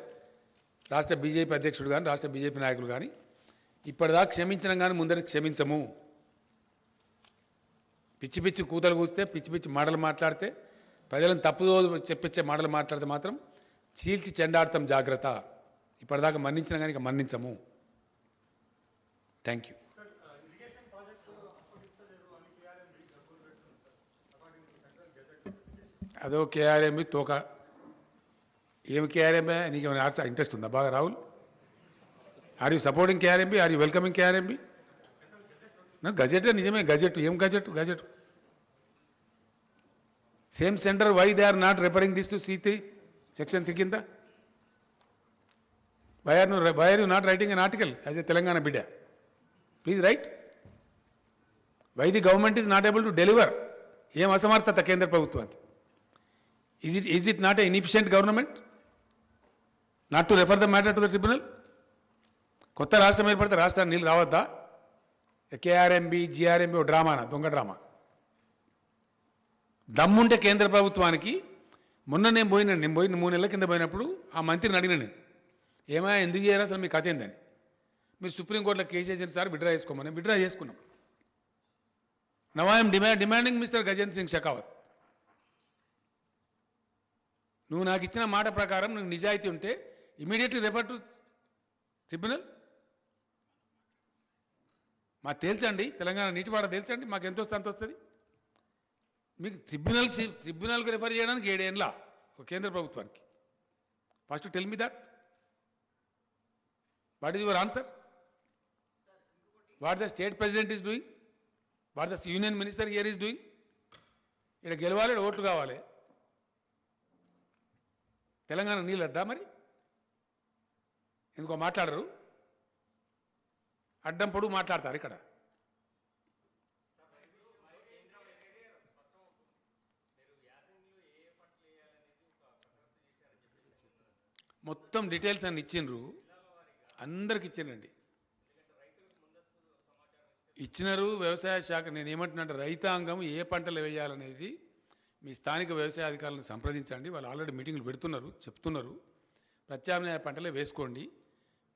రాష్ట్ర బీజేపీ అధ్యక్షుడు కానీ, రాష్ట్ర బీజేపీ నాయకులు కానీ ఇప్పటిదాకా క్షమించడం కానీ ముందరికి క్షమించము. పిచ్చి పిచ్చి కూతలు కూస్తే, పిచ్చి పిచ్చి మాటలు మాట్లాడితే, ప్రజలను తప్పుదో చెప్పించే మాటలు మాట్లాడితే మాత్రం చీల్చి చెండాడతాం, జాగ్రత్త. ఇప్పటిదాకా మన్నించిన కానీ ఇక మన్నించము. Thank you. అదో కేఆర్ఎంబి తోక. ఏమి కేఆర్ఎంబి? నీకు ఏమైనా ఇంట్రెస్ట్ ఉందా బాగా Rahul? Are you supporting KRMB? Are you welcoming KRMB? Gazette నిజమే, గజెట్ ఏం gazette same centre. Why they are not referring this to C3 section 3 కింద? Why are you not writing an article as a Telangana బిడ్డ? Please write. Why the government is not able to deliver? ఏం అసమర్థత కేంద్ర ప్రభుత్వానికి? Is it not an inefficient government not to refer the matter to the tribunal? కొత్త రాష్ట్రం ఏర్పడితే రాష్ట్రానికి నీళ్ళు రావద్దా? కేఆర్ఎంబి జిఆర్ఎంబి ఓ డ్రామానా, దొంగ డ్రామా. దమ్ముంటే కేంద్ర ప్రభుత్వానికి. మొన్న నేను పోయిన 3 నెలల కింద పోయినప్పుడు ఆ మంత్రిని అడిగిన నేను, ఏమైనా ఎందుకు చేయాలి అసలు మీ కథ ఏందని? మీరు సుప్రీంకోర్టులో కేసు వేసిన సార్ విడ్రా చేసుకోమని. విడ్రా చేసుకున్నాం. Now I'm demanding mister Gajendra Singh Shekhawat, నువ్వు నాకు ఇచ్చిన మాట ప్రకారం నువ్వు నిజాయితీ ఉంటే ఇమీడియట్లీ రెఫర్ టు ట్రిబ్యునల్. మాకు తేల్చండి, తెలంగాణ నీటివాడ తేల్చండి, మాకు ఎంత వస్తే అంత వస్తుంది. మీకు ట్రిబ్యునల్కి రెఫర్ చేయడానికి 7 ఏళ్ళ కేంద్ర ప్రభుత్వానికి. First tell me that. What is your answer? What the state president is doing? What the union minister here is doing? ఇక్కడ గెలవాలి, ఇక్కడ ఓట్లు కావాలి. తెలంగాణ నీళ్ళు వద్దా మరి? ఎందుకో మాట్లాడరు, అడ్డం పొడుగు మాట్లాడతారు. ఇక్కడ మొత్తం డీటెయిల్స్ అన్ని ఇచ్చిండ్రు, అందరికి ఇచ్చిండండి. ఇచ్చినారు వ్యవసాయ శాఖ. నేను ఏమంటున్నా, రైతాంగం ఏ పంటలు వేయాలనేది మీ స్థానిక వ్యవసాయ అధికారులను సంప్రదించండి. వాళ్ళు ఆల్రెడీ మీటింగ్లు పెడుతున్నారు, చెప్తున్నారు. ప్రత్యామ్నాయ పంటలే వేసుకోండి,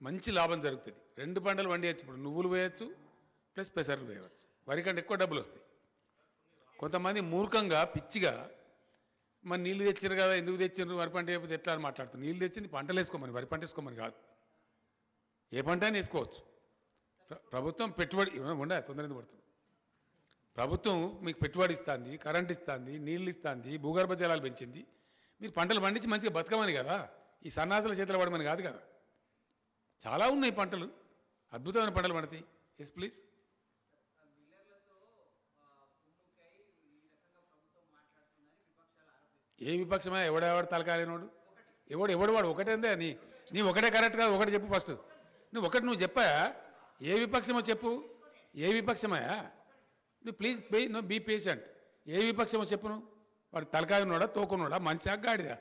మంచి లాభం జరుగుతుంది. 2 పంటలు వండియచ్చు. ఇప్పుడు నువ్వులు వేయచ్చు ప్లస్ పెసర్లు వేయవచ్చు. వరి కంటే ఎక్కువ డబ్బులు వస్తాయి. కొంతమంది మూర్ఖంగా పిచ్చిగా మరి నీళ్ళు తెచ్చారు కదా, ఎందుకు తెచ్చారు, వరి పంట అయిపోతే ఎట్లా అని మాట్లాడుతున్నారు. నీళ్ళు తెచ్చింది పంటలు వేసుకోమని, వరి పంట వేసుకోమని కాదు. ఏ పంట అయినా వేసుకోవచ్చు. ప్రభుత్వం పెట్టుబడి ఉండే తొందరగా పడుతుంది. ప్రభుత్వం మీకు పెట్టుబడి ఇస్తుంది, కరెంట్ ఇస్తుంది, నీళ్ళు ఇస్తుంది, భూగర్భ జలాలు పెంచింది. మీరు పంటలు పండించి మంచిగా బతకమని కదా, ఈ సన్నాసుల చేతులు పడమని కాదు కదా. చాలా ఉన్నాయి పంటలు, అద్భుతమైన పంటలు పడతాయి. Yes please. ఏ విపక్షమా? ఎవడెవడు తలకాలేనోడు? ఎవడు వాడు ఒకటేందే. నీ ఒకటే కరెక్ట్ కాదు, ఒకటి చెప్పు ఫస్ట్. నువ్వు చెప్పా, ఏ విపక్షమో చెప్పు. ఏ విపక్షమయా? నువ్వు ప్లీజ్ బీ పేషెంట్. ఏ విపక్షమో చెప్పు. నువ్వు వాడు తలకాయ ఉన్నాడా, తోకున్నాడా, మంచిగా గాడిదా?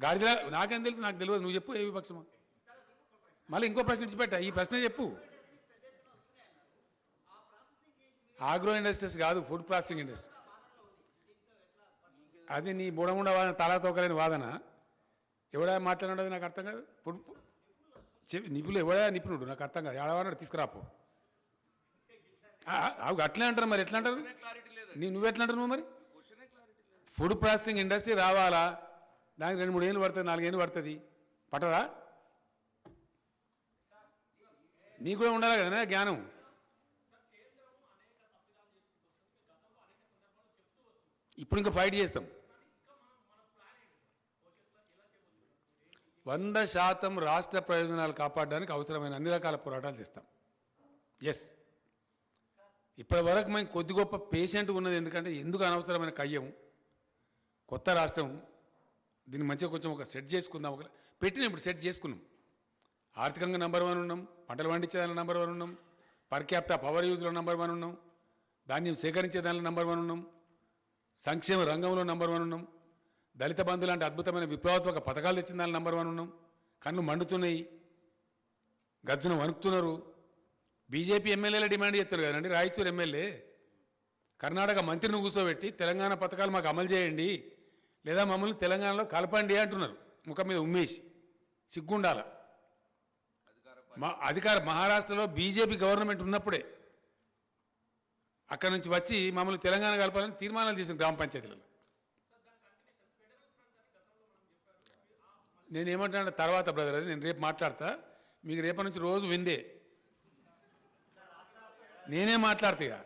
గాడిదా నాకేం తెలుసు, నాకు తెలియదు. నువ్వు చెప్పు ఏ విపక్షమో. మళ్ళీ ఇంకో ప్రశ్న ఇచ్చిపెట్టా, ఈ ప్రశ్న చెప్పు. ఆగ్రో ఇండస్ట్రీస్ కాదు, ఫుడ్ ప్రాసెసింగ్ ఇండస్ట్రీ. అది నీ బుడముండ వాదన, తలా తోకలేని వాదన. ఎవడా మాట్లాడినది నాకు అర్థం కాదు. ఫుడ్ నిపుణులు ఎవడా నిపుణుడు నాకు అర్థం కాదు. ఏడవాడు తీసుకురాపో. అట్లే అంటారు మరి, ఎట్లా అంటారు? నువ్వెట్లా అంటారు? నువ్వు మరి ఫుడ్ ప్రాసెసింగ్ ఇండస్ట్రీ రావాలా? దానికి 2-3 ఏళ్ళు పడుతుంది, 4 ఏళ్ళు పడుతుంది. పట్టదా? నీకు కూడా ఉండాలి కదా జ్ఞానం. ఇప్పుడు ఇంకా ఫైట్ చేస్తాం. 100% రాష్ట్ర ప్రయోజనాలు కాపాడడానికి అవసరమైన అన్ని రకాల పోరాటాలు చేస్తాం. ఎస్, ఇప్పటి వరకు మేము కొద్ది గొప్ప పేషెంట్ ఉన్నది. ఎందుకంటే ఎందుకు అనవసరమైన కయ్యం, కొత్త రాష్ట్రం, దీన్ని మంచిగా కొంచెం ఒక సెట్ చేసుకుందాం. ఒక పెట్టిన ఇప్పుడు సెట్ చేసుకున్నాం. ఆర్థికంగా నంబర్ 1 ఉన్నాం, పంటలు పండించేదానిలో నంబర్ 1 ఉన్నాం, పర్ క్యాపిటా పవర్ యూజ్లో నంబర్ 1 ఉన్నాం, ధాన్యం సేకరించే దానిలో నంబర్ 1 ఉన్నాం, సంక్షేమ రంగంలో నంబర్ 1 ఉన్నాం, దళిత బంధు లాంటి అద్భుతమైన విప్లవాత్మక పథకాలు తెచ్చిన దానిలో నంబర్ 1 ఉన్నాం. కన్ను మండుతున్నాయి, గజ్జున వణుకుతున్నారు. బీజేపీ ఎమ్మెల్యేలు డిమాండ్ చేస్తారు కదండి. రాయచూరు ఎమ్మెల్యే కర్ణాటక మంత్రిని కూర్చోబెట్టి తెలంగాణ పథకాలు మాకు అమలు చేయండి, లేదా మమ్మల్ని తెలంగాణలో కలపండి అంటున్నారు. ముఖం మీద ఉమ్మేసి సిగ్గుండాల. అధికార మహారాష్ట్రలో బీజేపీ గవర్నమెంట్ ఉన్నప్పుడే అక్కడి నుంచి వచ్చి మమ్మల్ని తెలంగాణ కలపాలని తీర్మానాలు చేసిన గ్రామ పంచాయతీలలో. నేనేమంటున్నా తర్వాత బ్రదర్, అది నేను రేపు మాట్లాడతా. మీకు రేపటి నుంచి రోజు విందే, నేనే మాట్లాడతా. ఇక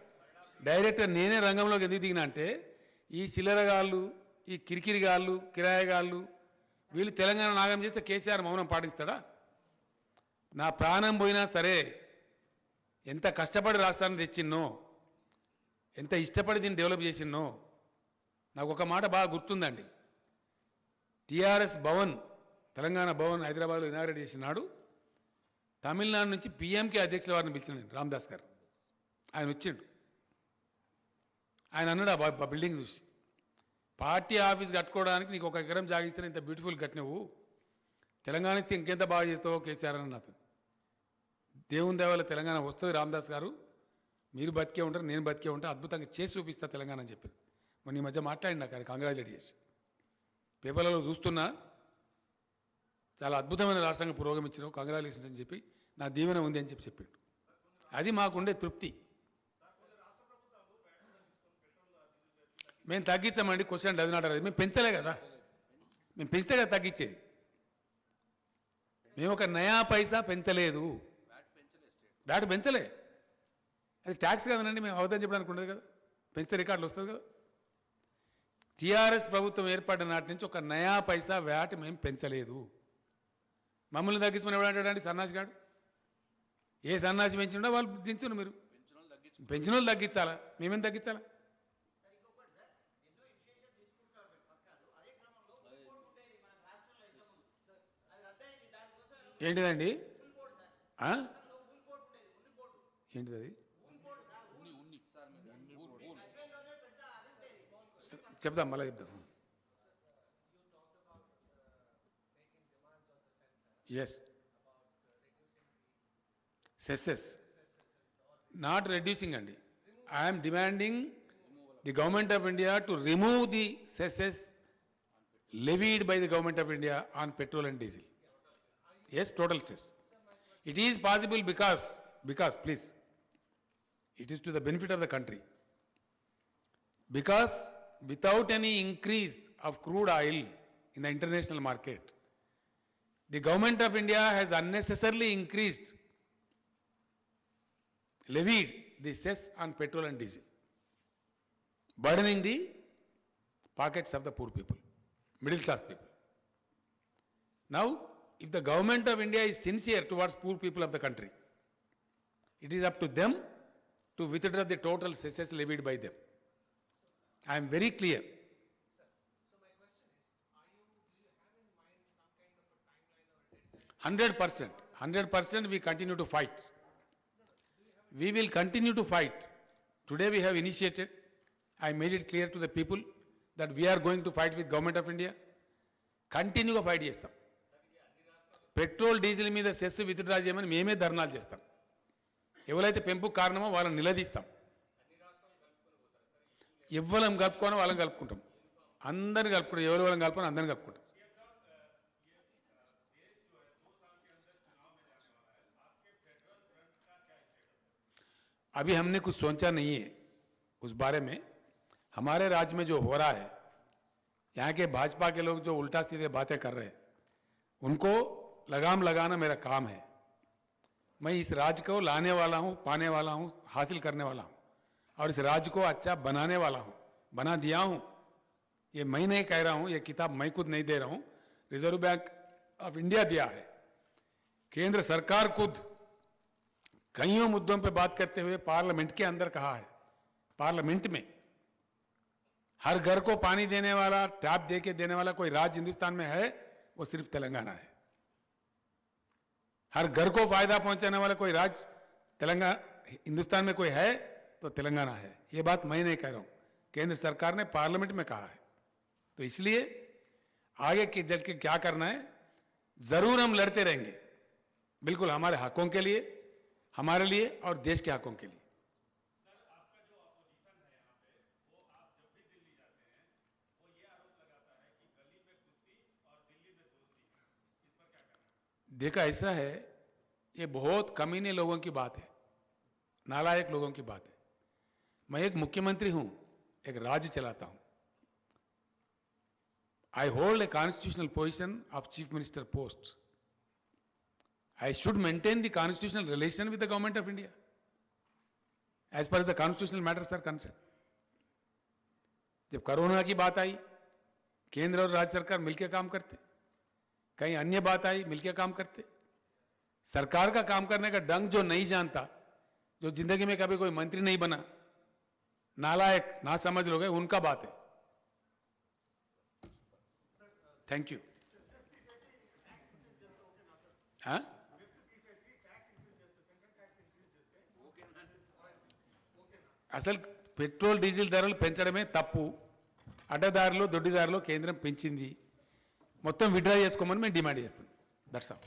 డైరెక్ట్గా నేనే రంగంలోకి ఎందుకు దిగినా అంటే, ఈ చిల్లరగాళ్ళు, ఈ కిరికిరిగాళ్ళు, కిరాయగాళ్ళు వీళ్ళు తెలంగాణ నాగం చేస్తే కేసీఆర్ మౌనం పాటిస్తాడా? నా ప్రాణం పోయినా సరే, ఎంత కష్టపడి రాష్ట్రాన్ని తెచ్చిన్నో, ఎంత ఇష్టపడి దీన్ని డెవలప్ చేసిన్నో. నాకు ఒక మాట బాగా గుర్తుందండి. టీఆర్ఎస్ భవన్, తెలంగాణ భవన్ హైదరాబాద్లో ఇనాగ్రేట్ చేసినాడు. తమిళనాడు నుంచి పీఎంకే అధ్యక్షుల వారిని పిలిచిన రామదాస్ గారు. ఆయన వచ్చిండు. ఆయన అన్నాడు ఆ బిల్డింగ్ చూసి, పార్టీ ఆఫీస్ కట్టుకోవడానికి నీకు 1 ఎకరం జాగిస్తే ఇంత బ్యూటిఫుల్ కట్టినవు, తెలంగాణ ఇస్తే ఇంకెంత బాగా చేస్తావో కేసీఆర్ అని నాతో. దేవుని దేవాల తెలంగాణ వస్తుంది రామదాస్ గారు, మీరు బతికే ఉంటారు, నేను బతికే ఉంటా, అద్భుతంగా చేసి చూపిస్తా తెలంగాణ అని చెప్పారు. మొన్న ఈ మధ్య మాట్లాడినా నాకు ఆయన కంగ్రాచులేట్ చేసి, పేపర్లలో చూస్తున్నా, చాలా అద్భుతమైన రాష్ట్రంగా పురోగమించినావు, కంగ్రాచులేషన్స్ అని చెప్పి, నా దీవెన ఉంది అని చెప్పాడు. అది మాకుండే తృప్తి. మేము తగ్గించామండి, క్వశ్చన్ డజన్ నాట్. మేము పెంచలే కదా, మేము పెంచితే కదా తగ్గించేది. మేము ఒక నయా పైసా పెంచలేదు, వ్యాట్ పెంచలే. అది ట్యాక్స్ కదనండి, మేము అవదని చెప్పడానికి ఉండదు కదా, పెంచితే రికార్డులు వస్తుంది కదా. టీఆర్ఎస్ ప్రభుత్వం ఏర్పడిన నాటి నుంచి ఒక నయా పైసా వ్యాట్ మేము పెంచలేదు. మమ్మల్ని తగ్గించమని ఎవడంటాడండి సన్నాసి గాడు? ఏ సన్నాసి పెంచిండో వాళ్ళు దించును. మీరు పెంచిన వాళ్ళు తగ్గించాలా, మేమేం తగ్గించాలా? ఏంటిదండి? ఏంటిది అది? చెప్దాం, మళ్ళీ చెప్దాం. ఎస్, సెస్సెస్ నాట్ రెడ్యూసింగ్ అండి. I'm demanding the government of India to remove the cesses levied by the government of India on petrol and diesel. Yes, total cess. It is possible because please, it is to the benefit of the country. Because without any increase of crude oil in the international market, the government of India has unnecessarily levied the cess on petrol and diesel, burdening the pockets of the poor people, middle class people. Now, if the government of India is sincere towards poor people of the country, it is up to them to withdraw the total cesses levied by them. I am very clear. So my question is, do you have in mind some kind of a timeline or a deadline? 100%, we continue to fight. We will continue to fight. Today we have initiated, I made it clear to the people that we are going to fight with government of India. కంటిన్యూగా fight చేస్తాం. Petrol diesel మీద cess withdraw చేయమని మేమే ధర్నాలు చేస్తాం. ఎవరైతే పెంపుకు కారణమో వాళ్ళని నిలదీస్తాం. ఎవ్వరం కలుపుకోనో వాళ్ళని కలుపుకుంటాం. అందరిని కలుపుకుంటాం. ఎవరెవరం కలుపుకొని అందరిని కలుపుకుంటాం. अभी हमने कुछ सोचा नहीं है उस बारे में. हमारे राज्य में जो हो रहा है, यहाँ के भाजपा के लोग जो उल्टा सीधे बातें कर रहे हैं, उनको लगाम लगाना मेरा काम है. मैं इस राज्य को लाने वाला हूं, पाने वाला हूं, हासिल करने वाला हूं और इस राज्य को अच्छा बनाने वाला हूं, बना दिया हूं। ये मैं नहीं कह रहा हूं, ये किताब मैं खुद नहीं दे रहा हूं, रिजर्व बैंक ऑफ इंडिया दिया है। केंद्र सरकार खुद कईयों मुद्दों पर बात करते हुए पार्लियामेंट के अंदर कहा है, पार्लियामेंट में हर घर को पानी देने वाला, टैप दे के देने वाला कोई राज्य हिंदुस्तान में है, वो सिर्फ तेलंगाना है। हर घर को फायदा पहुंचाने वाला कोई राज्य तेलंगाना हिंदुस्तान में कोई है तो तेलंगाना है। ये बात मैं नहीं कह रहा हूं, केंद्र सरकार ने पार्लियामेंट में कहा है। तो इसलिए आगे के चल के क्या करना है, जरूर हम लड़ते रहेंगे, बिल्कुल हमारे हकों के लिए, हमारे लिए और देश के हकों के लिए। देखा ऐसा है, ये बहुत कमीने लोगों की बात है, नालायक लोगों की बात है। मैं एक मुख्यमंत्री हूं, एक राज्य चलाता हूं। I hold a constitutional position of chief minister post. I should maintain the constitutional relation with the government of India as per the constitutional matters are concern. जब कोरोना की बात आई, केंद्र और राज्य सरकार मिलकर काम करते, कहीं अन्य बात आई मिलकर काम करते। सरकार का काम करने का ढंग जो नहीं जानता, जो जिंदगी में कभी कोई मंत्री नहीं बना, नालायक ना समझ लोग हैं, उनका बात है। Thank you. हाँ, అసలు పెట్రోల్ డీజిల్ ధరలు పెంచడమే తప్పు, అడ్డదారులు దొడ్డిదారులు కేంద్రం పెంచింది, మొత్తం విత్డ్రా చేసుకోమని మేము డిమాండ్ చేస్తాం. That's all.